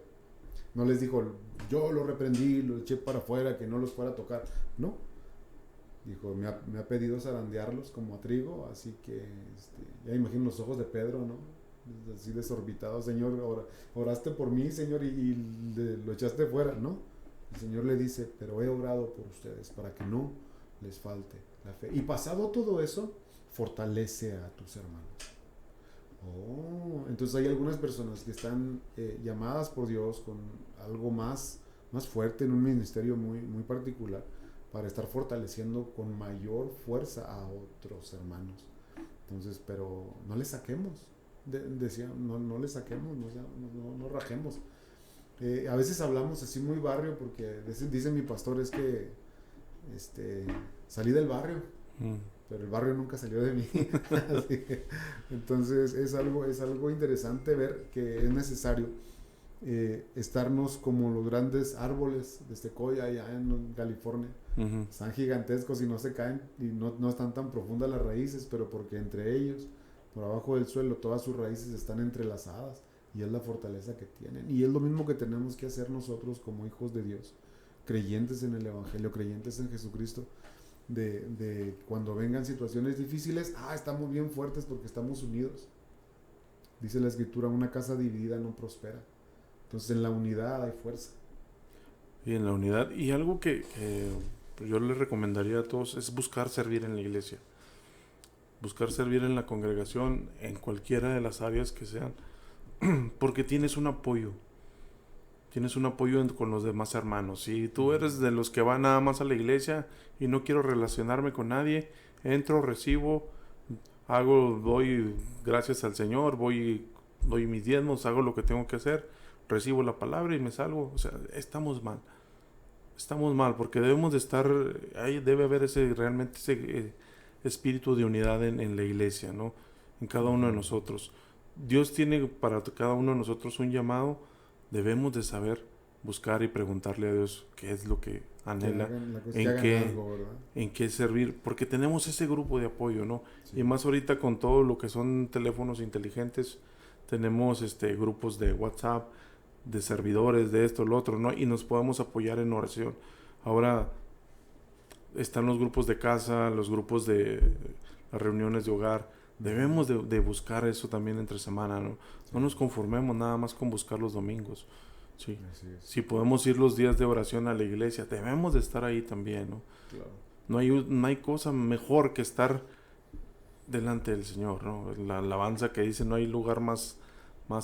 No les dijo, yo lo reprendí, lo eché para afuera, que no los fuera a tocar. No. Dijo, me ha pedido zarandearlos como a trigo, así que ya imagino los ojos de Pedro, ¿no? Así desorbitado, Señor, oraste por mí, Señor, y lo echaste fuera, ¿no? El Señor le dice, pero he orado por ustedes para que no les falte la fe. Y pasado todo eso, fortalece a tus hermanos. Entonces hay algunas personas que están llamadas por Dios con algo más fuerte en un ministerio muy, muy particular, para estar fortaleciendo con mayor fuerza a otros hermanos. Entonces, pero no le saquemos, decía, no le saquemos, no rajemos. A veces hablamos así muy barrio, porque dice mi pastor, es que salí del barrio, pero el barrio nunca salió de mí. Así que, entonces es algo interesante ver que es necesario estarnos como los grandes árboles de secoya allá en California. Están gigantescos y no se caen, y no están tan profundas las raíces, pero porque entre ellos, por abajo del suelo, todas sus raíces están entrelazadas, y es la fortaleza que tienen. Y es lo mismo que tenemos que hacer nosotros como hijos de Dios, creyentes en el Evangelio, creyentes en Jesucristo, de cuando vengan situaciones difíciles, estamos bien fuertes porque estamos unidos. Dice la Escritura, una casa dividida no prospera. Entonces en la unidad hay fuerza. Y en la unidad, y algo que yo les recomendaría a todos es buscar servir en la iglesia. Buscar servir en la congregación, en cualquiera de las áreas que sean, porque tienes un apoyo. Tienes un apoyo con los demás hermanos. Si tú eres de los que van nada más a la iglesia y no quiero relacionarme con nadie, entro, recibo, doy gracias al Señor, doy mis diezmos, hago lo que tengo que hacer, recibo la palabra y me salgo. O sea, estamos mal. Estamos mal porque debemos de estar, ahí debe haber realmente ese espíritu de unidad en la iglesia, ¿no? En cada uno de nosotros. Dios tiene para cada uno de nosotros un llamado. Debemos de saber buscar y preguntarle a Dios qué es lo que anhela, en qué servir, porque tenemos ese grupo de apoyo, ¿no? Sí. Y más ahorita con todo lo que son teléfonos inteligentes, tenemos grupos de WhatsApp, de servidores, de esto, lo otro, ¿no? Y nos podemos apoyar en oración. Ahora están los grupos de casa, los grupos de las reuniones de hogar. Debemos de buscar eso también entre semana, ¿no? No nos conformemos nada más con buscar los domingos. Sí. Si podemos ir los días de oración a la iglesia, debemos de estar ahí también, ¿no? Claro. No hay cosa mejor que estar delante del Señor, ¿no? La alabanza que dice, no hay lugar más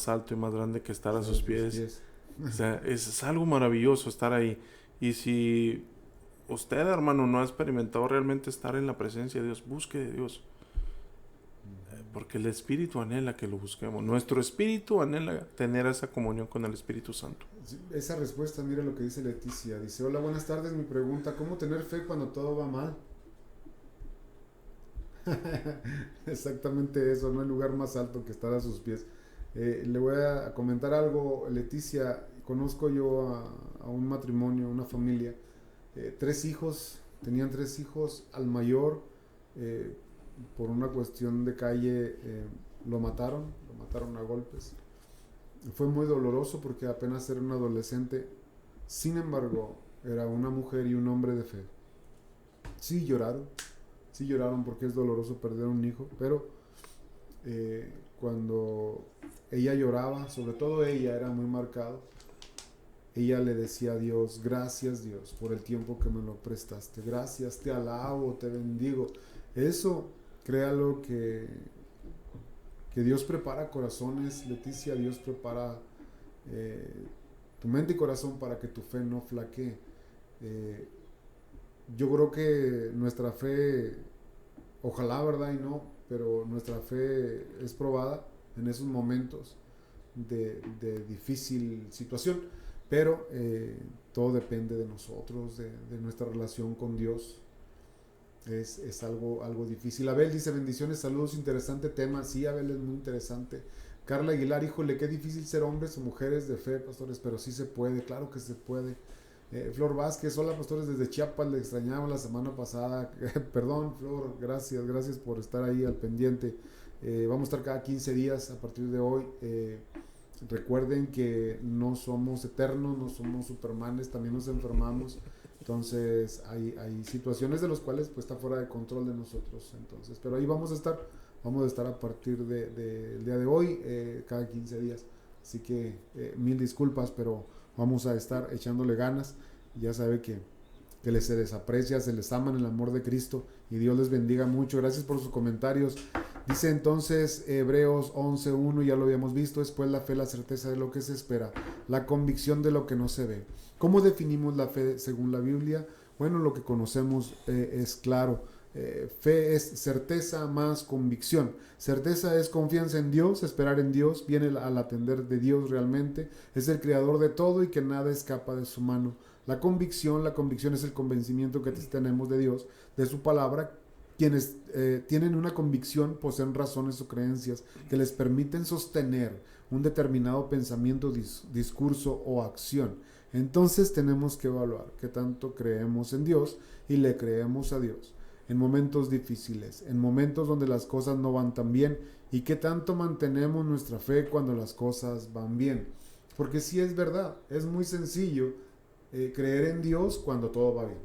alto y más grande que estar a sus pies. O sea, es algo maravilloso estar ahí. Y si usted, hermano, no ha experimentado realmente estar en la presencia de Dios, busque de Dios. Porque el Espíritu anhela que lo busquemos. Nuestro Espíritu anhela tener esa comunión con el Espíritu Santo. Esa respuesta, mira lo que dice Leticia. Dice, hola, buenas tardes, mi pregunta, ¿cómo tener fe cuando todo va mal? Exactamente eso, no hay lugar más alto que estar a sus pies. Le voy a comentar algo, Leticia. Conozco yo a un matrimonio, una familia, tenían 3 hijos. Al mayor, por una cuestión de calle, lo mataron a golpes. Fue muy doloroso porque apenas era un adolescente. Sin embargo, era una mujer y un hombre de fe. Sí lloraron porque es doloroso perder un hijo, pero cuando ella lloraba, sobre todo ella, era muy marcado. Ella le decía a Dios, gracias Dios por el tiempo que me lo prestaste, gracias, te alabo, te bendigo. Eso, créalo que Dios prepara corazones, Leticia. Dios prepara tu mente y corazón para que tu fe no flaquee. Yo creo que nuestra fe, ojalá, ¿verdad? Y no, pero nuestra fe es probada en esos momentos de difícil situación, pero todo depende de nosotros, de nuestra relación con Dios. Es algo difícil. Abel dice, bendiciones, saludos, interesante tema. Sí, Abel, es muy interesante. Carla Aguilar, híjole, qué difícil ser hombres o mujeres de fe, pastores, pero sí se puede, claro que se puede. Flor Vázquez, hola pastores, desde Chiapas, le extrañaba la semana pasada. Perdón, Flor, gracias por estar ahí al pendiente. Vamos a estar cada 15 días a partir de hoy. Recuerden que no somos eternos, no somos supermanes, también nos enfermamos. Entonces hay situaciones de las cuales pues está fuera de control de nosotros. Entonces, pero ahí vamos a estar a partir del día de hoy, cada 15 días. Así que mil disculpas, pero vamos a estar echándole ganas. Ya sabe que se les aprecia, se les ama en el amor de Cristo, y Dios les bendiga mucho. Gracias por sus comentarios. Dice entonces Hebreos 11:1, ya lo habíamos visto, después la fe, la certeza de lo que se espera, la convicción de lo que no se ve. ¿Cómo definimos la fe según la Biblia? Bueno, lo que conocemos es claro. Fe es certeza más convicción. Certeza es confianza en Dios, esperar en Dios, viene al atender de Dios realmente, es el creador de todo y que nada escapa de su mano. La convicción es el convencimiento que tenemos de Dios, de su palabra. Quienes tienen una convicción poseen razones o creencias que les permiten sostener un determinado pensamiento, discurso o acción. Entonces tenemos que evaluar qué tanto creemos en Dios y le creemos a Dios en momentos difíciles, en momentos donde las cosas no van tan bien, y qué tanto mantenemos nuestra fe cuando las cosas van bien. Porque sí, es verdad, es muy sencillo creer en Dios cuando todo va bien,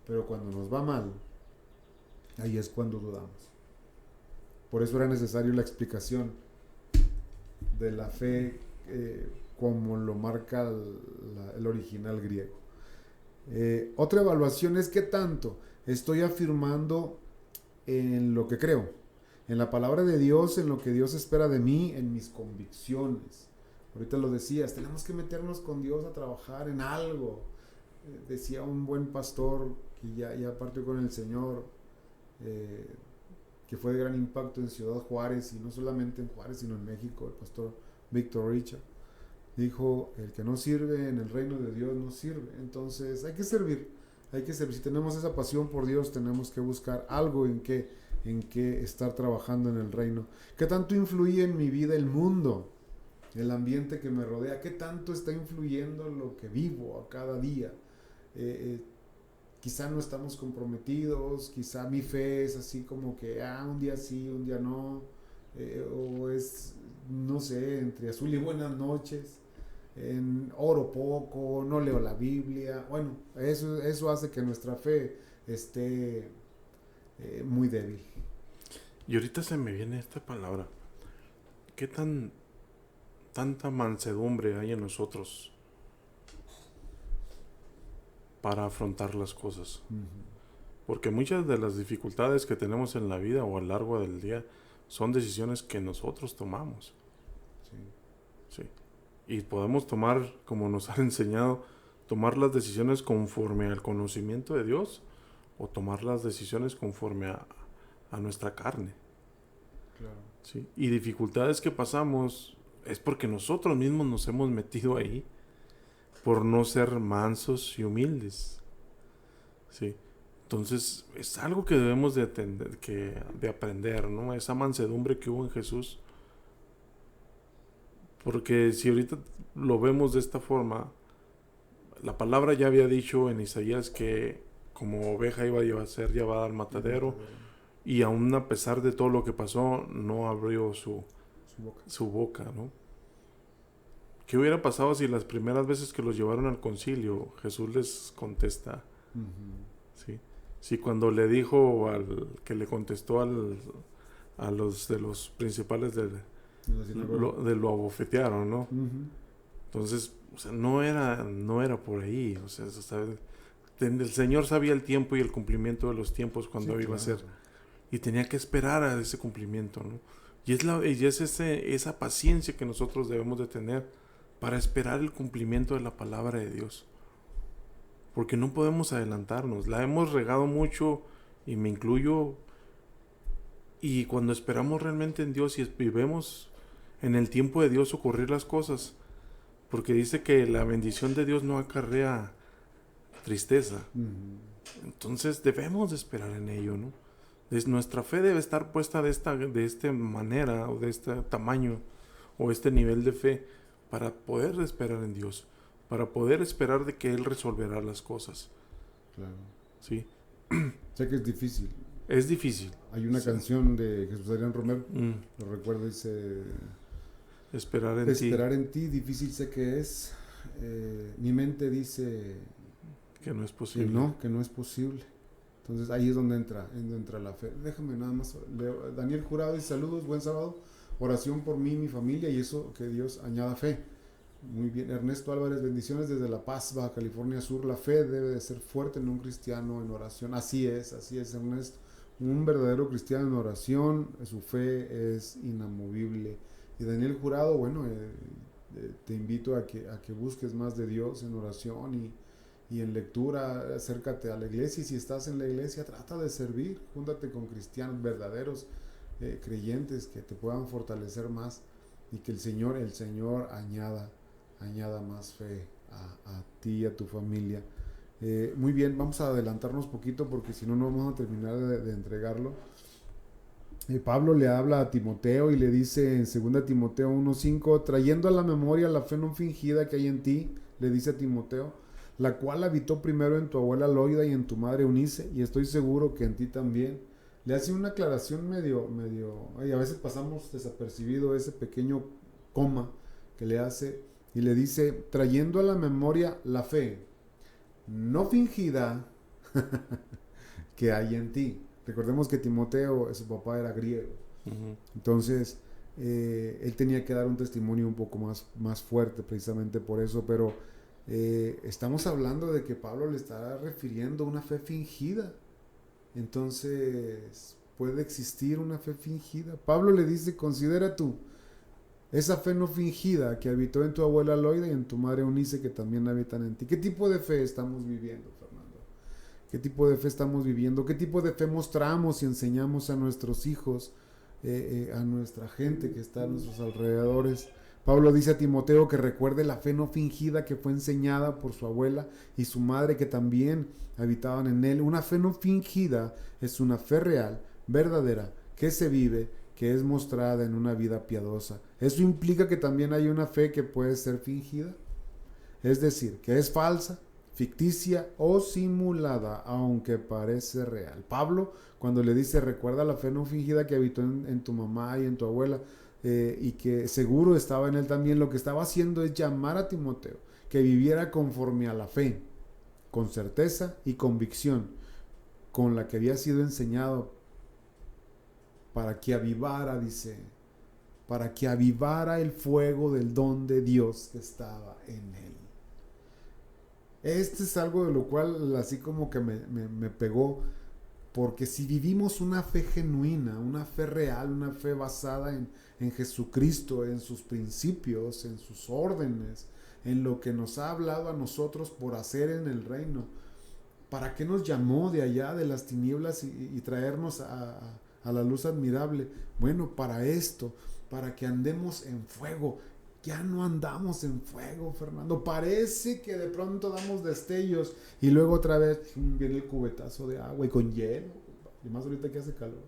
pero cuando nos va mal, ahí es cuando dudamos. Por eso era necesario la explicación de la fe como lo marca el original griego. Otra evaluación es qué tanto estoy afirmando en lo que creo, en la palabra de Dios, en lo que Dios espera de mí, en mis convicciones. Ahorita lo decías, tenemos que meternos con Dios a trabajar en algo. Decía un buen pastor que ya partió con el Señor, que fue de gran impacto en Ciudad Juárez, y no solamente en Juárez, sino en México, el pastor Víctor Richard. Dijo, el que no sirve en el reino de Dios no sirve. Entonces hay que servir. Si tenemos esa pasión por Dios, tenemos que buscar algo en que estar trabajando en el reino. ¿Qué tanto influye en mi vida el mundo? El ambiente que me rodea. ¿Qué tanto está influyendo en lo que vivo a cada día? Quizá no estamos comprometidos, quizá mi fe es así como que un día sí, un día no, o es, no sé, entre azul y buenas noches, oro poco, no leo la Biblia. Bueno, eso hace que nuestra fe esté muy débil. Y ahorita se me viene esta palabra. ¿Qué tanta mansedumbre hay en nosotros para afrontar las cosas? Porque muchas de las dificultades que tenemos en la vida o a lo largo del día son decisiones que nosotros tomamos. Sí. Y podemos tomar, como nos han enseñado, tomar las decisiones conforme al conocimiento de Dios o tomar las decisiones conforme a nuestra carne. Claro. Sí. Y dificultades que pasamos es porque nosotros mismos nos hemos metido ahí por no ser mansos y humildes. Sí. Entonces es algo que debemos de aprender, ¿no? Esa mansedumbre que hubo en Jesús. Porque si ahorita lo vemos de esta forma, la palabra ya había dicho en Isaías que como oveja iba a ser llevada al matadero, y aún a pesar de todo lo que pasó, no abrió su boca, ¿no? ¿Qué hubiera pasado si las primeras veces que los llevaron al concilio, Jesús les contesta? ¿Sí? Si cuando le dijo que le contestó a los de los principales lo abofetearon, ¿no? Entonces, o sea, no era por ahí. O sea, el Señor sabía el tiempo y el cumplimiento de los tiempos cuando iba a ser. Y tenía que esperar a ese cumplimiento, ¿no? Y es esa paciencia que nosotros debemos de tener para esperar el cumplimiento de la palabra de Dios. Porque no podemos adelantarnos. La hemos regado mucho, y me incluyo. Y cuando esperamos realmente en Dios y vemos en el tiempo de Dios ocurrir las cosas, porque dice que la bendición de Dios no acarrea tristeza. Entonces debemos de esperar en ello, ¿no? Nuestra fe debe estar puesta de esta manera, o de este tamaño, o este nivel de fe, para poder esperar en Dios, para poder esperar de que Él resolverá las cosas. Claro. ¿Sí? Sé que es difícil. Es difícil. Hay una canción de Jesús Adrián Romero, lo recuerdo, dice: esperar en ti, difícil sé que es. Mi mente dice que no es posible. Que no es posible. Entonces ahí es donde entra la fe. Déjame nada más. Daniel Jurado dice: saludos, buen sábado. Oración por mí y mi familia, y eso, que Dios añada fe. Muy bien. Ernesto Álvarez, bendiciones desde La Paz, Baja California Sur. La fe debe de ser fuerte en un cristiano en oración. Así es, Ernesto. Un verdadero cristiano en oración, su fe es inamovible. Y Daniel Jurado, bueno, te invito a que busques más de Dios en oración y en lectura. Acércate a la iglesia, y si estás en la iglesia, trata de servir. Júntate con cristianos verdaderos, creyentes, que te puedan fortalecer más, y que el Señor añada más fe a ti y a tu familia. Muy bien, vamos a adelantarnos poquito, porque si no, no vamos a terminar de entregarlo. Pablo le habla a Timoteo y le dice en 2 Timoteo 1:5: trayendo a la memoria la fe no fingida que hay en ti, le dice a Timoteo, la cual habitó primero en tu abuela Loida y en tu madre Eunice, y estoy seguro que en ti también. Le hace una aclaración medio, a veces pasamos desapercibido ese pequeño coma que le hace, y le dice: trayendo a la memoria la fe no fingida que hay en ti. Recordemos que Timoteo, su papá era griego. Entonces, él tenía que dar un testimonio un poco más fuerte precisamente por eso, pero estamos hablando de que Pablo le estará refiriendo a una fe fingida. Entonces, ¿puede existir una fe fingida? Pablo le dice, considera tú esa fe no fingida que habitó en tu abuela Loida y en tu madre Eunice, que también habitan en ti. ¿Qué tipo de fe estamos viviendo, Fernando? ¿Qué tipo de fe estamos viviendo? ¿Qué tipo de fe mostramos y enseñamos a nuestros hijos, a nuestra gente que está a nuestros alrededores? Pablo dice a Timoteo que recuerde la fe no fingida que fue enseñada por su abuela y su madre, que también habitaban en él. Una fe no fingida es una fe real, verdadera, que se vive, que es mostrada en una vida piadosa. Eso implica que también hay una fe que puede ser fingida, es decir, que es falsa, ficticia o simulada, aunque parece real. Pablo, cuando le dice, recuerda la fe no fingida que habitó en tu mamá y en tu abuela, y que seguro estaba en él también, lo que estaba haciendo es llamar a Timoteo que viviera conforme a la fe, con certeza y convicción, con la que había sido enseñado, para que avivara, dice, para que avivara el fuego del don de Dios que estaba en él. Este es algo de lo cual así como que me pegó, porque si vivimos una fe genuina, una fe real, una fe basada en Jesucristo, en sus principios, en sus órdenes, en lo que nos ha hablado a nosotros por hacer en el reino, ¿para qué nos llamó de allá de las tinieblas y traernos a la luz admirable? Bueno, para esto, para que andemos en fuego. Ya no andamos en fuego, Fernando. Parece que de pronto damos destellos y luego otra vez viene el cubetazo de agua y con hielo. Y más ahorita que hace calor.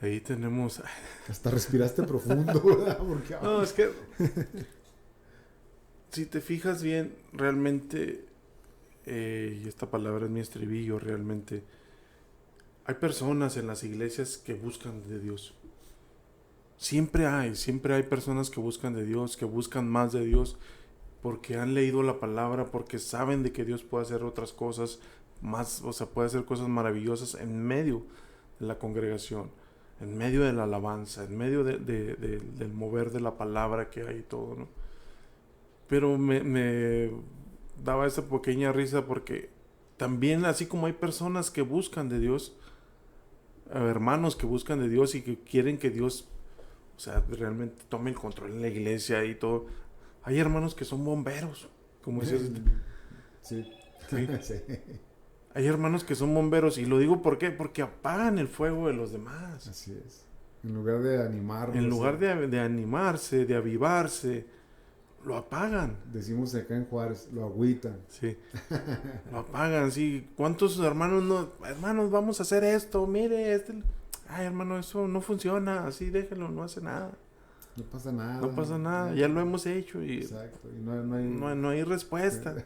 Ahí tenemos... Hasta respiraste profundo, ¿verdad? Porque, no, es que... si te fijas bien, realmente... y esta palabra es mi estribillo, realmente... Hay personas en las iglesias que buscan de Dios. Siempre hay personas que buscan de Dios, que buscan más de Dios, porque han leído la palabra, porque saben de que Dios puede hacer otras cosas más, o sea, puede hacer cosas maravillosas en medio de la congregación, en medio de la alabanza, en medio del mover de la palabra que hay y todo, ¿no? Pero me daba esa pequeña risa porque también, así como hay personas que buscan de Dios, hermanos que buscan de Dios y que quieren que Dios, o sea, realmente tome el control en la iglesia y todo. Hay hermanos que son bomberos, como dices. Sí. Sí. Sí. Hay hermanos que son bomberos, y lo digo ¿por qué? Porque apagan el fuego de los demás. Así es. En lugar de animarnos. En lugar de animarse, de avivarse, lo apagan. Decimos acá en Juárez, lo agüitan. Sí. Lo apagan, sí. ¿Cuántos hermanos hermanos, vamos a hacer esto? Mire, ay, hermano, eso no funciona, así déjelo, no hace nada. No pasa nada. No pasa nada, ya lo hemos hecho y exacto. Y no hay respuesta.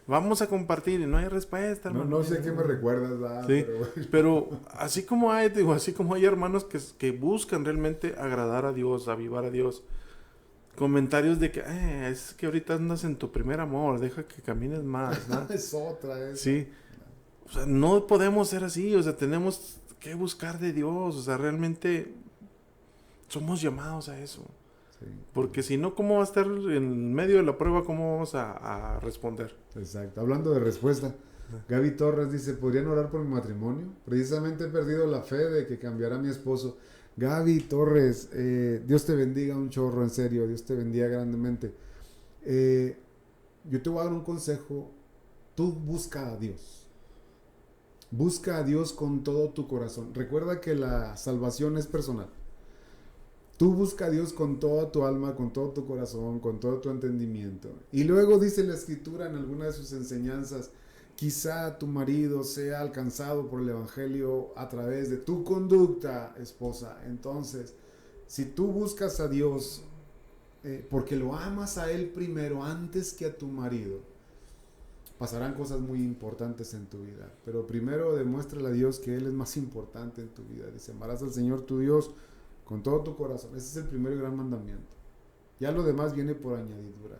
Vamos a compartir y no hay respuesta, hermano. No sé qué me recuerdas, ¿verdad? Sí, pero así como hay hermanos que buscan realmente agradar a Dios, avivar a Dios. Comentarios de que es que ahorita andas en tu primer amor, deja que camines más, ¿no? Es otra. Sí. O sea, no podemos ser así, o sea, tenemos que buscar de Dios, o sea, realmente somos llamados a eso. Sí. Porque si no, ¿cómo va a estar en medio de la prueba? ¿Cómo vamos a responder? Exacto. Hablando de respuesta, Gaby Torres dice, ¿podrían orar por mi matrimonio? Precisamente he perdido la fe de que cambiará mi esposo. Gaby Torres, Dios te bendiga un chorro, en serio, Dios te bendiga grandemente. Yo te voy a dar un consejo, tú busca a Dios. Busca a Dios con todo tu corazón. Recuerda que la salvación es personal. Tú busca a Dios con toda tu alma, con todo tu corazón, con todo tu entendimiento. Y luego dice la Escritura en alguna de sus enseñanzas, quizá tu marido sea alcanzado por el Evangelio a través de tu conducta, esposa. Entonces, si tú buscas a Dios porque lo amas a Él primero antes que a tu marido, pasarán cosas muy importantes en tu vida. Pero primero demuéstrale a Dios que Él es más importante en tu vida. Dice, amarás al Señor tu Dios con todo tu corazón. Ese es el primer gran mandamiento. Ya lo demás viene por añadidura.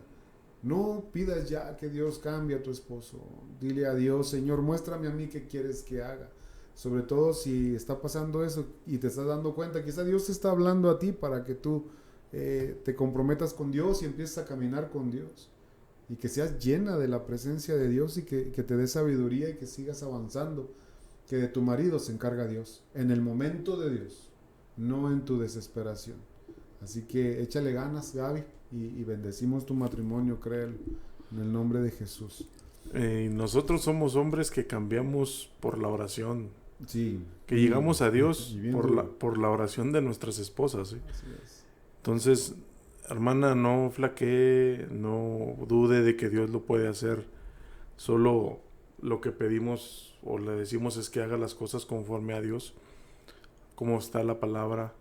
No pidas ya que Dios cambie a tu esposo. Dile a Dios, Señor, muéstrame a mí qué quieres que haga. Sobre todo si está pasando eso y te estás dando cuenta, quizá Dios te está hablando a ti para que tú te comprometas con Dios y empieces a caminar con Dios. Y que seas llena de la presencia de Dios y que te dé sabiduría y que sigas avanzando. Que de tu marido se encarga Dios, en el momento de Dios, no en tu desesperación. Así que échale ganas, Gaby, y bendecimos tu matrimonio, créelo, en el nombre de Jesús. Nosotros somos hombres que cambiamos por la oración. Sí. Que llegamos a Dios Viviendo. por la oración de nuestras esposas, ¿sí? Así es. Entonces, hermana, no flaquee, no dude de que Dios lo puede hacer. Solo lo que pedimos o le decimos es que haga las cosas conforme a Dios, como está la palabra,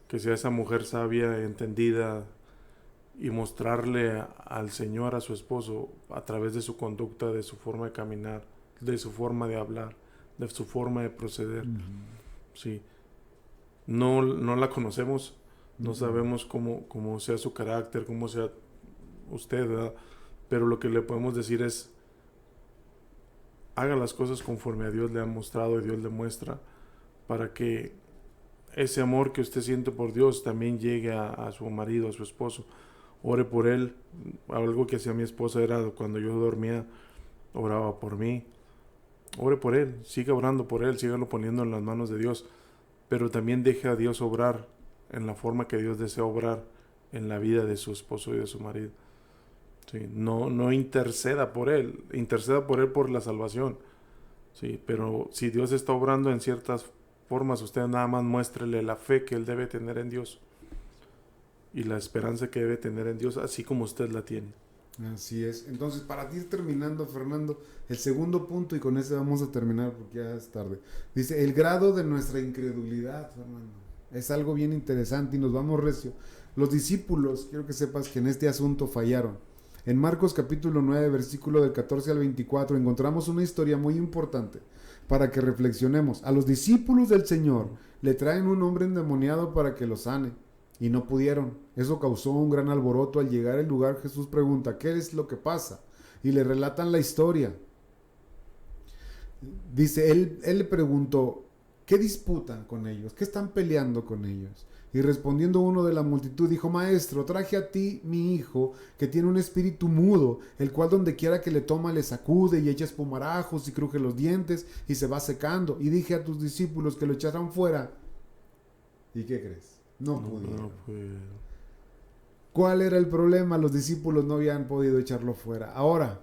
que sea esa mujer sabia, entendida, y mostrarle al Señor, a su esposo, a través de su conducta, de su forma de caminar, de su forma de hablar, de su forma de proceder. Sí. No la conocemos, no sabemos cómo sea su carácter, cómo sea usted, ¿verdad? Pero lo que le podemos decir es, haga las cosas conforme a Dios le ha mostrado y Dios le muestra, para que ese amor que usted siente por Dios también llegue a su marido, a su esposo. Ore por él. Algo que hacía mi esposa era cuando yo dormía, oraba por mí. Ore por él, siga orando por él, sígalo poniendo en las manos de Dios, pero también deje a Dios obrar en la forma que Dios desea obrar en la vida de su esposo y de su marido. Sí, no interceda por él por la salvación. Sí, pero si Dios está obrando en ciertas formas, usted nada más muéstrele la fe que él debe tener en Dios y la esperanza que debe tener en Dios, así como usted la tiene. Así es. Entonces, para ir terminando, Fernando, el segundo punto, y con ese vamos a terminar porque ya es tarde. Dice, el grado de nuestra incredulidad, Fernando. Es algo bien interesante y nos vamos recio. Los discípulos, quiero que sepas que en este asunto fallaron. En Marcos capítulo 9, versículo del 14 al 24, encontramos una historia muy importante para que reflexionemos. A los discípulos del Señor le traen un hombre endemoniado para que lo sane. Y no pudieron. Eso causó un gran alboroto. Al llegar al lugar, Jesús pregunta, ¿qué es lo que pasa? Y le relatan la historia. Dice, él le preguntó, ¿qué disputan con ellos? ¿Qué están peleando con ellos? Y respondiendo uno de la multitud, dijo, Maestro, traje a ti mi hijo, que tiene un espíritu mudo, el cual donde quiera que le toma le sacude y echa espumarajos y cruje los dientes y se va secando. Y dije a tus discípulos que lo echaran fuera. ¿Y qué crees? No pudieron. ¿Cuál era el problema? Los discípulos no habían podido echarlo fuera. Ahora,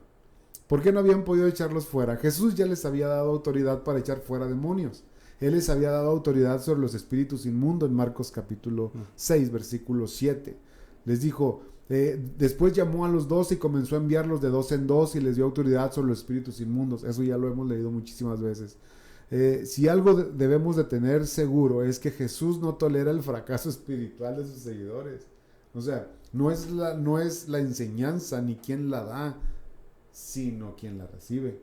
¿por qué no habían podido echarlos fuera? Jesús ya les había dado autoridad para echar fuera demonios. Él les había dado autoridad sobre los espíritus inmundos en Marcos capítulo 6, versículo 7. Les dijo, después llamó a los 12 y comenzó a enviarlos de 2 en 2 y les dio autoridad sobre los espíritus inmundos. Eso ya lo hemos leído muchísimas veces. Si algo debemos de tener seguro es que Jesús no tolera el fracaso espiritual de sus seguidores. O sea, no es la enseñanza ni quien la da, sino quien la recibe.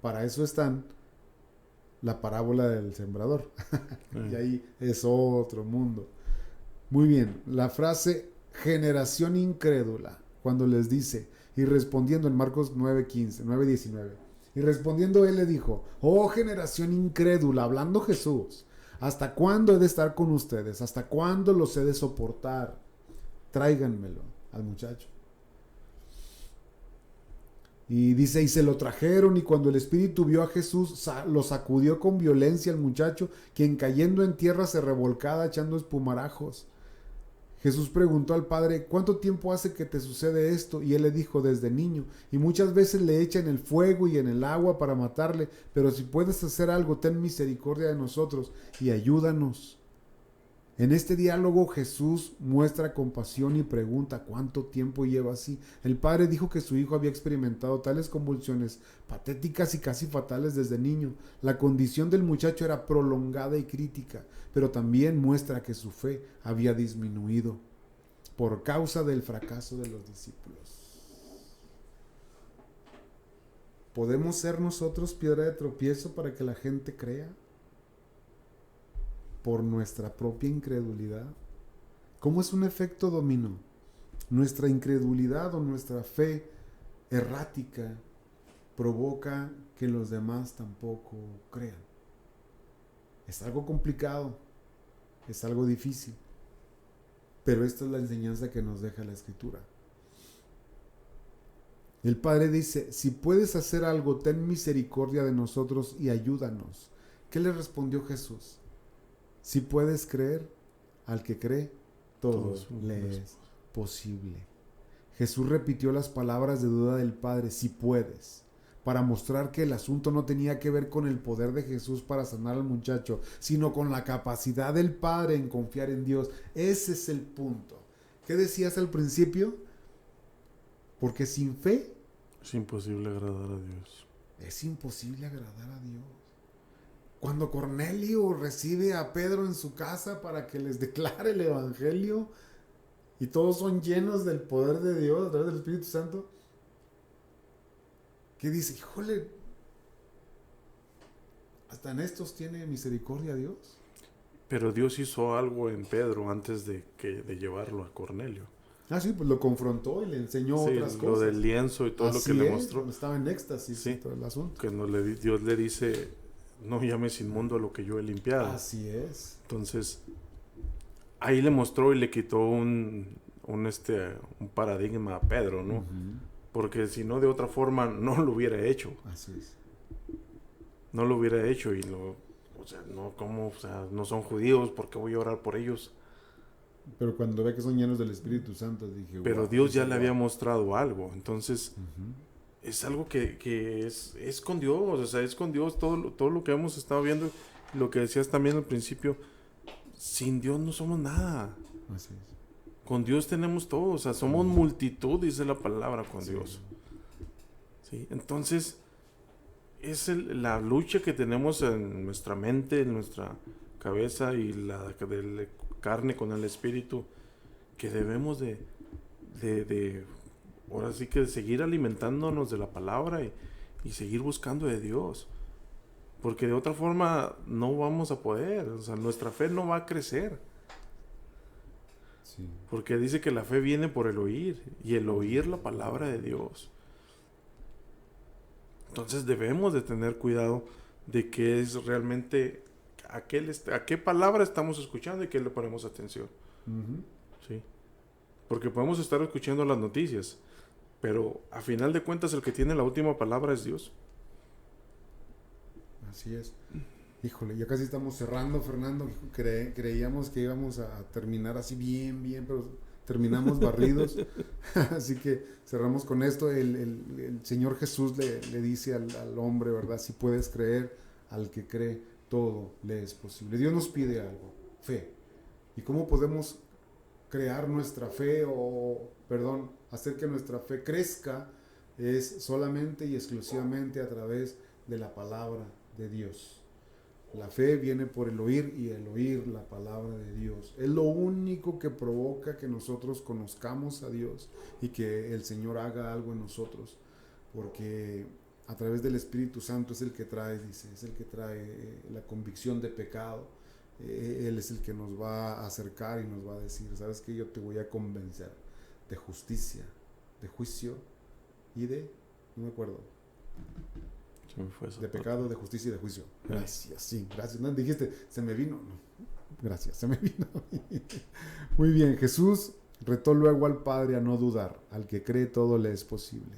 Para eso están la parábola del sembrador. Y ahí es otro mundo. Muy bien, la frase generación incrédula, cuando les dice, y respondiendo en Marcos 9:19. Y respondiendo él le dijo, oh generación incrédula, hablando Jesús, ¿hasta cuándo he de estar con ustedes? ¿Hasta cuándo los he de soportar? Tráiganmelo al muchacho. Y dice, y se lo trajeron, y cuando el espíritu vio a Jesús, lo sacudió con violencia al muchacho, quien cayendo en tierra se revolcaba echando espumarajos. Jesús preguntó al padre, ¿cuánto tiempo hace que te sucede esto? Y él le dijo, desde niño. Y muchas veces le echan en el fuego y en el agua para matarle, pero si puedes hacer algo, ten misericordia de nosotros y ayúdanos. En este diálogo Jesús muestra compasión y pregunta, ¿cuánto tiempo lleva así? El padre dijo que su hijo había experimentado tales convulsiones patéticas y casi fatales desde niño. La condición del muchacho era prolongada y crítica, pero también muestra que su fe había disminuido por causa del fracaso de los discípulos. ¿Podemos ser nosotros piedra de tropiezo para que la gente crea? Por nuestra propia incredulidad. ¿Cómo es un efecto dominó? Nuestra incredulidad o nuestra fe errática provoca que los demás tampoco crean. Es algo complicado, es algo difícil, pero esta es la enseñanza que nos deja la Escritura. El Padre dice, si puedes hacer algo, ten misericordia de nosotros y ayúdanos. ¿Qué le respondió Jesús? Si puedes creer, al que cree, todo le es posible. Jesús repitió las palabras de duda del Padre, si puedes, para mostrar que el asunto no tenía que ver con el poder de Jesús para sanar al muchacho, sino con la capacidad del Padre en confiar en Dios. Ese es el punto. ¿Qué decías al principio? Porque sin fe Es imposible agradar a Dios. es imposible agradar a Dios. Cuando Cornelio recibe a Pedro en su casa para que les declare el evangelio y todos son llenos del poder de Dios a través del Espíritu Santo, ¿qué dice? Híjole, hasta en estos tiene misericordia Dios. Pero Dios hizo algo en Pedro antes de llevarlo a Cornelio. Ah, sí, pues lo confrontó y le enseñó Sí, otras lo cosas. del lienzo y todo lo Así que le es, mostró. estaba en éxtasis Sí. y todo el asunto. Que Dios le dice, no llames inmundo a lo que yo he limpiado. Así es. Entonces, ahí le mostró y le quitó un paradigma a Pedro, ¿no? Ujú. Porque si no, de otra forma, no lo hubiera hecho. Así es. No lo hubiera hecho no son judíos, ¿por qué voy a orar por ellos? Pero cuando ve que son llenos del Espíritu Santo, dije, Pero wow, Dios ya eso, le wow. había mostrado algo. Entonces, Ujú. es algo que es con Dios. O sea, es con Dios todo lo que hemos estado viendo. Lo que decías también al principio, sin Dios no somos nada. Así es. Con Dios tenemos todo. O sea, somos multitud, dice la palabra, con Sí. Dios. ¿Sí? Entonces, es la lucha que tenemos en nuestra mente, en nuestra cabeza y la de la carne con el espíritu, que debemos de ahora sí que de seguir alimentándonos de la palabra y seguir buscando de Dios, porque de otra forma no vamos a poder. O sea, nuestra fe no va a crecer, Sí. porque dice que la fe viene por el oír, y el oír la palabra de Dios. Entonces debemos de tener cuidado de qué es realmente, a qué palabra estamos escuchando y qué le ponemos atención. Ujú. Sí. Porque podemos estar escuchando las noticias, pero a final de cuentas el que tiene la última palabra es Dios. Así es. Híjole, ya casi estamos cerrando, Fernando. Creíamos que íbamos a terminar así bien, pero terminamos barridos. Así que cerramos con esto. El Señor Jesús le dice al hombre, ¿verdad? Si puedes creer, al que cree, todo le es posible. Dios nos pide algo, fe. ¿Y cómo podemos crear nuestra fe hacer que nuestra fe crezca? Es solamente y exclusivamente a través de la palabra de Dios. La fe viene por el oír y el oír la palabra de Dios. Es lo único que provoca que nosotros conozcamos a Dios y que el Señor haga algo en nosotros. Porque a través del Espíritu Santo es el que trae, es el que trae la convicción de pecado. Él es el que nos va a acercar y nos va a decir, ¿sabes qué? Yo te voy a convencer de justicia, de juicio y no me acuerdo. Se me fue esa De parte. pecado, de justicia y de juicio. Gracias, sí, gracias. No, dijiste, se me vino. No, gracias, se me vino. Muy bien, Jesús retó luego al Padre a no dudar. Al que cree todo le es posible.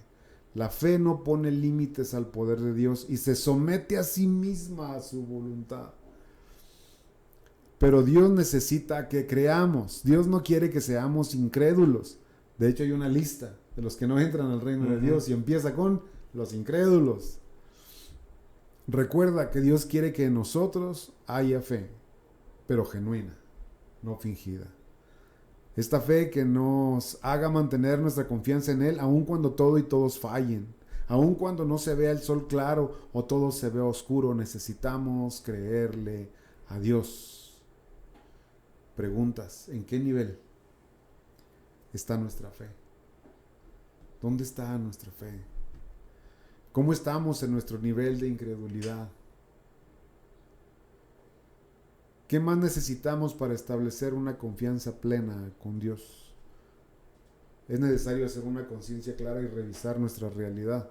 La fe no pone límites al poder de Dios y se somete a sí misma a su voluntad. Pero Dios necesita que creamos. Dios no quiere que seamos incrédulos. De hecho, hay una lista de los que no entran al reino de Dios y empieza con los incrédulos. Recuerda que Dios quiere que en nosotros haya fe, pero genuina, no fingida. Esta fe que nos haga mantener nuestra confianza en Él, aun cuando todo y todos fallen, aun cuando no se vea el sol claro o todo se vea oscuro, necesitamos creerle a Dios. Preguntas, ¿en qué nivel está nuestra fe? ¿Dónde está nuestra fe? ¿Cómo estamos en nuestro nivel de incredulidad? ¿Qué más necesitamos para establecer una confianza plena con Dios? Es necesario hacer una conciencia clara y revisar nuestra realidad.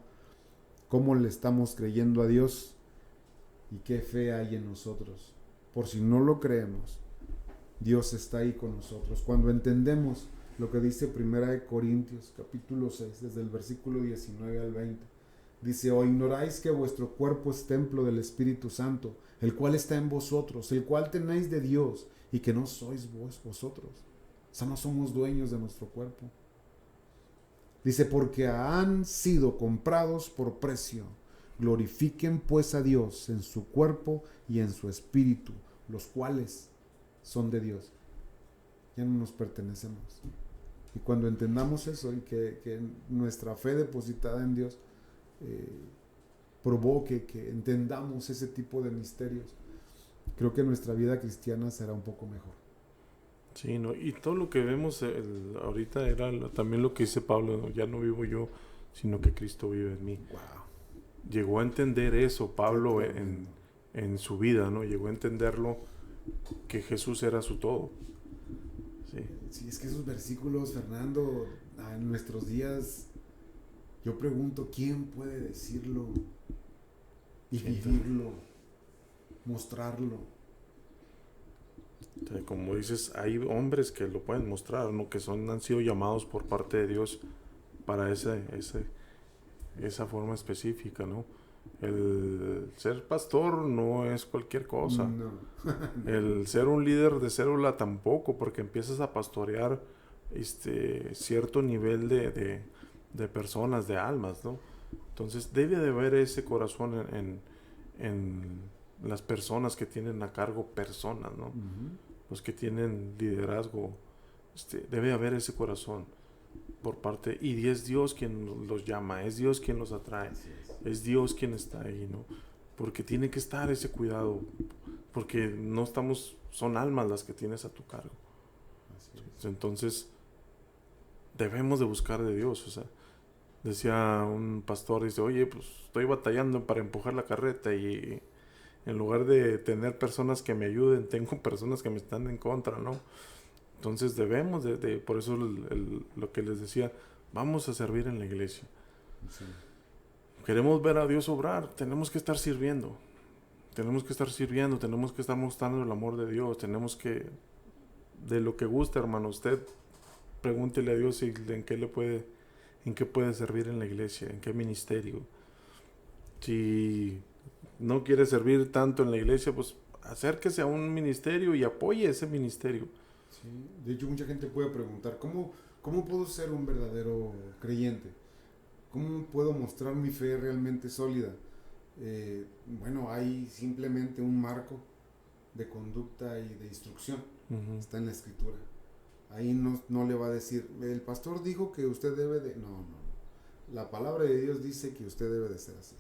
¿Cómo le estamos creyendo a Dios? ¿Y qué fe hay en nosotros por si no lo creemos, Dios está ahí con nosotros. Cuando entendemos lo que dice 1 Corintios, capítulo 6, desde el versículo 19 al 20, dice: ¿O ignoráis que vuestro cuerpo es templo del Espíritu Santo, el cual está en vosotros, el cual tenéis de Dios, y que no sois vosotros? O sea, no somos dueños de nuestro cuerpo. Dice: porque han sido comprados por precio. Glorifiquen pues a Dios en su cuerpo y en su espíritu, los cuales son de Dios. Ya no nos pertenecemos. Y cuando entendamos eso y que nuestra fe depositada en Dios provoque que entendamos ese tipo de misterios, creo que nuestra vida cristiana será un poco mejor. Sí, ¿no? Y todo lo que vemos ahorita era también lo que dice Pablo, ¿no? Ya no vivo yo, sino que Cristo vive en mí. Wow. Llegó a entender eso Pablo en su vida, ¿no? Llegó a entenderlo, que Jesús era su todo. Sí. Sí, es que esos versículos, Fernando, en nuestros días, yo pregunto, ¿quién puede decirlo y vivirlo, mostrarlo? O sea, como dices, hay hombres que lo pueden mostrar, ¿no? Que han sido llamados por parte de Dios para esa forma específica, ¿no? El ser pastor no es cualquier cosa. No. El ser un líder de célula tampoco, porque empiezas a pastorear cierto nivel de personas, de almas, ¿no? Entonces debe de haber ese corazón en las personas que tienen a cargo personas, ¿no? Uh-huh. Los que tienen liderazgo, debe haber ese corazón por parte, y es Dios quien los llama, es Dios quien los atrae, es Dios quien está ahí, ¿no? Porque tiene que estar ese cuidado, porque son almas las que tienes a tu cargo. Entonces debemos de buscar de Dios. O sea, decía un pastor, dice: oye, pues estoy batallando para empujar la carreta, y en lugar de tener personas que me ayuden, tengo personas que me están en contra, ¿no? Entonces debemos por eso lo que les decía, vamos a servir en la iglesia. Sí. Queremos ver a Dios obrar, tenemos que estar sirviendo. Tenemos que estar mostrando el amor de Dios. Tenemos que, de lo que guste, hermano, usted pregúntele a Dios en qué puede servir en la iglesia, en qué ministerio. Si no quiere servir tanto en la iglesia, pues acérquese a un ministerio y apoye ese ministerio. Sí. De hecho, mucha gente puede preguntar, ¿cómo puedo ser un verdadero creyente? ¿Cómo puedo mostrar mi fe realmente sólida? Bueno, hay simplemente un marco de conducta y de instrucción. Uh-huh. Está en la Escritura. Ahí no le va a decir, el pastor dijo que usted debe de... No. La palabra de Dios dice que usted debe de ser así.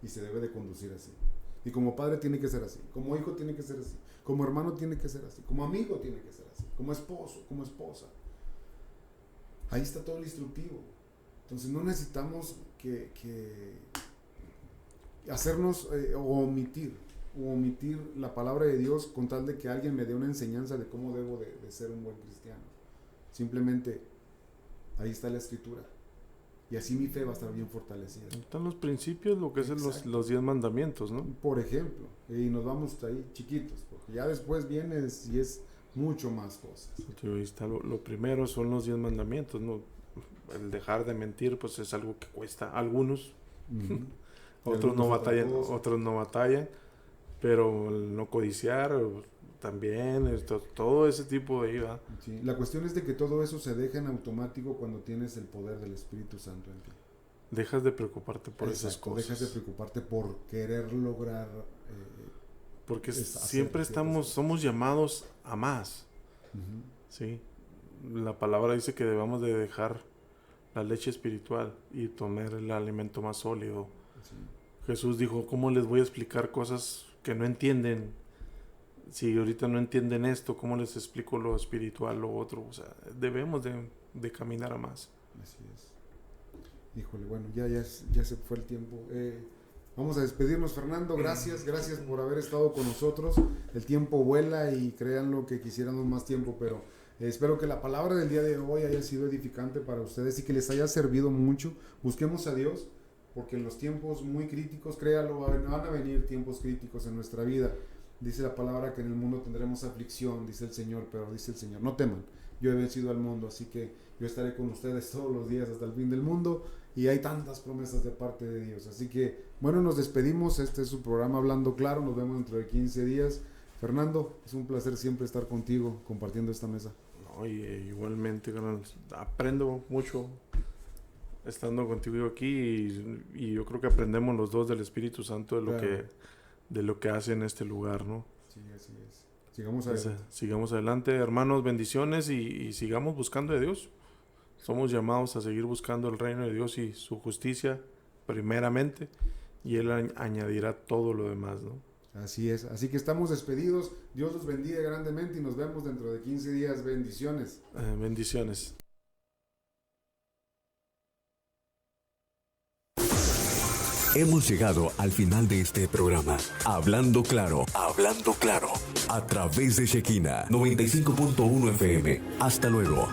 Y se debe de conducir así. Y como padre tiene que ser así. Como hijo tiene que ser así. Como hermano tiene que ser así. Como amigo tiene que ser así. Como esposo, como esposa. Ahí está todo el instructivo. Entonces no necesitamos que hacernos o omitir la palabra de Dios con tal de que alguien me dé una enseñanza de cómo debo de ser un buen cristiano. Simplemente ahí está la Escritura. Y así mi fe va a estar bien fortalecida. Están los principios, lo que es los 10 mandamientos, ¿no? Por ejemplo, y nos vamos ahí chiquitos, porque ya después vienes y es mucho más cosas. Sí, ahí está lo primero son los 10 mandamientos, ¿no? El dejar de mentir, pues es algo que cuesta a algunos. Uh-huh. Otros no batallan, pero el no codiciar también, todo ese tipo de IVA. Sí, la cuestión es de que todo eso se deja en automático cuando tienes el poder del Espíritu Santo en ti. Dejas de preocuparte por esas cosas. Dejas de preocuparte por querer lograr. Porque siempre somos llamados a más. Uh-huh. Sí. La palabra dice que debemos de dejar la leche espiritual y tomar el alimento más sólido. Sí. Jesús dijo, ¿cómo les voy a explicar cosas que no entienden? Si ahorita no entienden esto, ¿cómo les explico lo espiritual, lo otro? O sea, debemos de caminar a más. Así es. Híjole, bueno, ya se fue el tiempo. Vamos a despedirnos, Fernando. Gracias por haber estado con nosotros. El tiempo vuela y créanlo que quisiéramos más tiempo, pero espero que la palabra del día de hoy haya sido edificante para ustedes y que les haya servido mucho. Busquemos a Dios, porque en los tiempos muy críticos, créanlo, van a venir tiempos críticos en nuestra vida. Dice la palabra que en el mundo tendremos aflicción, dice el Señor, pero dice el Señor, no teman, yo he vencido al mundo, así que yo estaré con ustedes todos los días hasta el fin del mundo, y hay tantas promesas de parte de Dios. Así que, bueno, nos despedimos. Este es su programa Hablando Claro. Nos vemos dentro de 15 días. Fernando, es un placer siempre estar contigo, compartiendo esta mesa. No, igualmente, carnal, aprendo mucho estando contigo aquí, y yo creo que aprendemos los dos del Espíritu Santo de lo que hace en este lugar, ¿no? Sí, así es. Sigamos adelante. Sigamos adelante, hermanos, bendiciones, y sigamos buscando de Dios. Somos llamados a seguir buscando el reino de Dios y su justicia primeramente, y Él añadirá todo lo demás, ¿no? Así es. Así que estamos despedidos. Dios los bendiga grandemente y nos vemos dentro de 15 días. Bendiciones. Bendiciones. Hemos llegado al final de este programa. Hablando Claro, a través de Shekinah 95.1 FM. Hasta luego.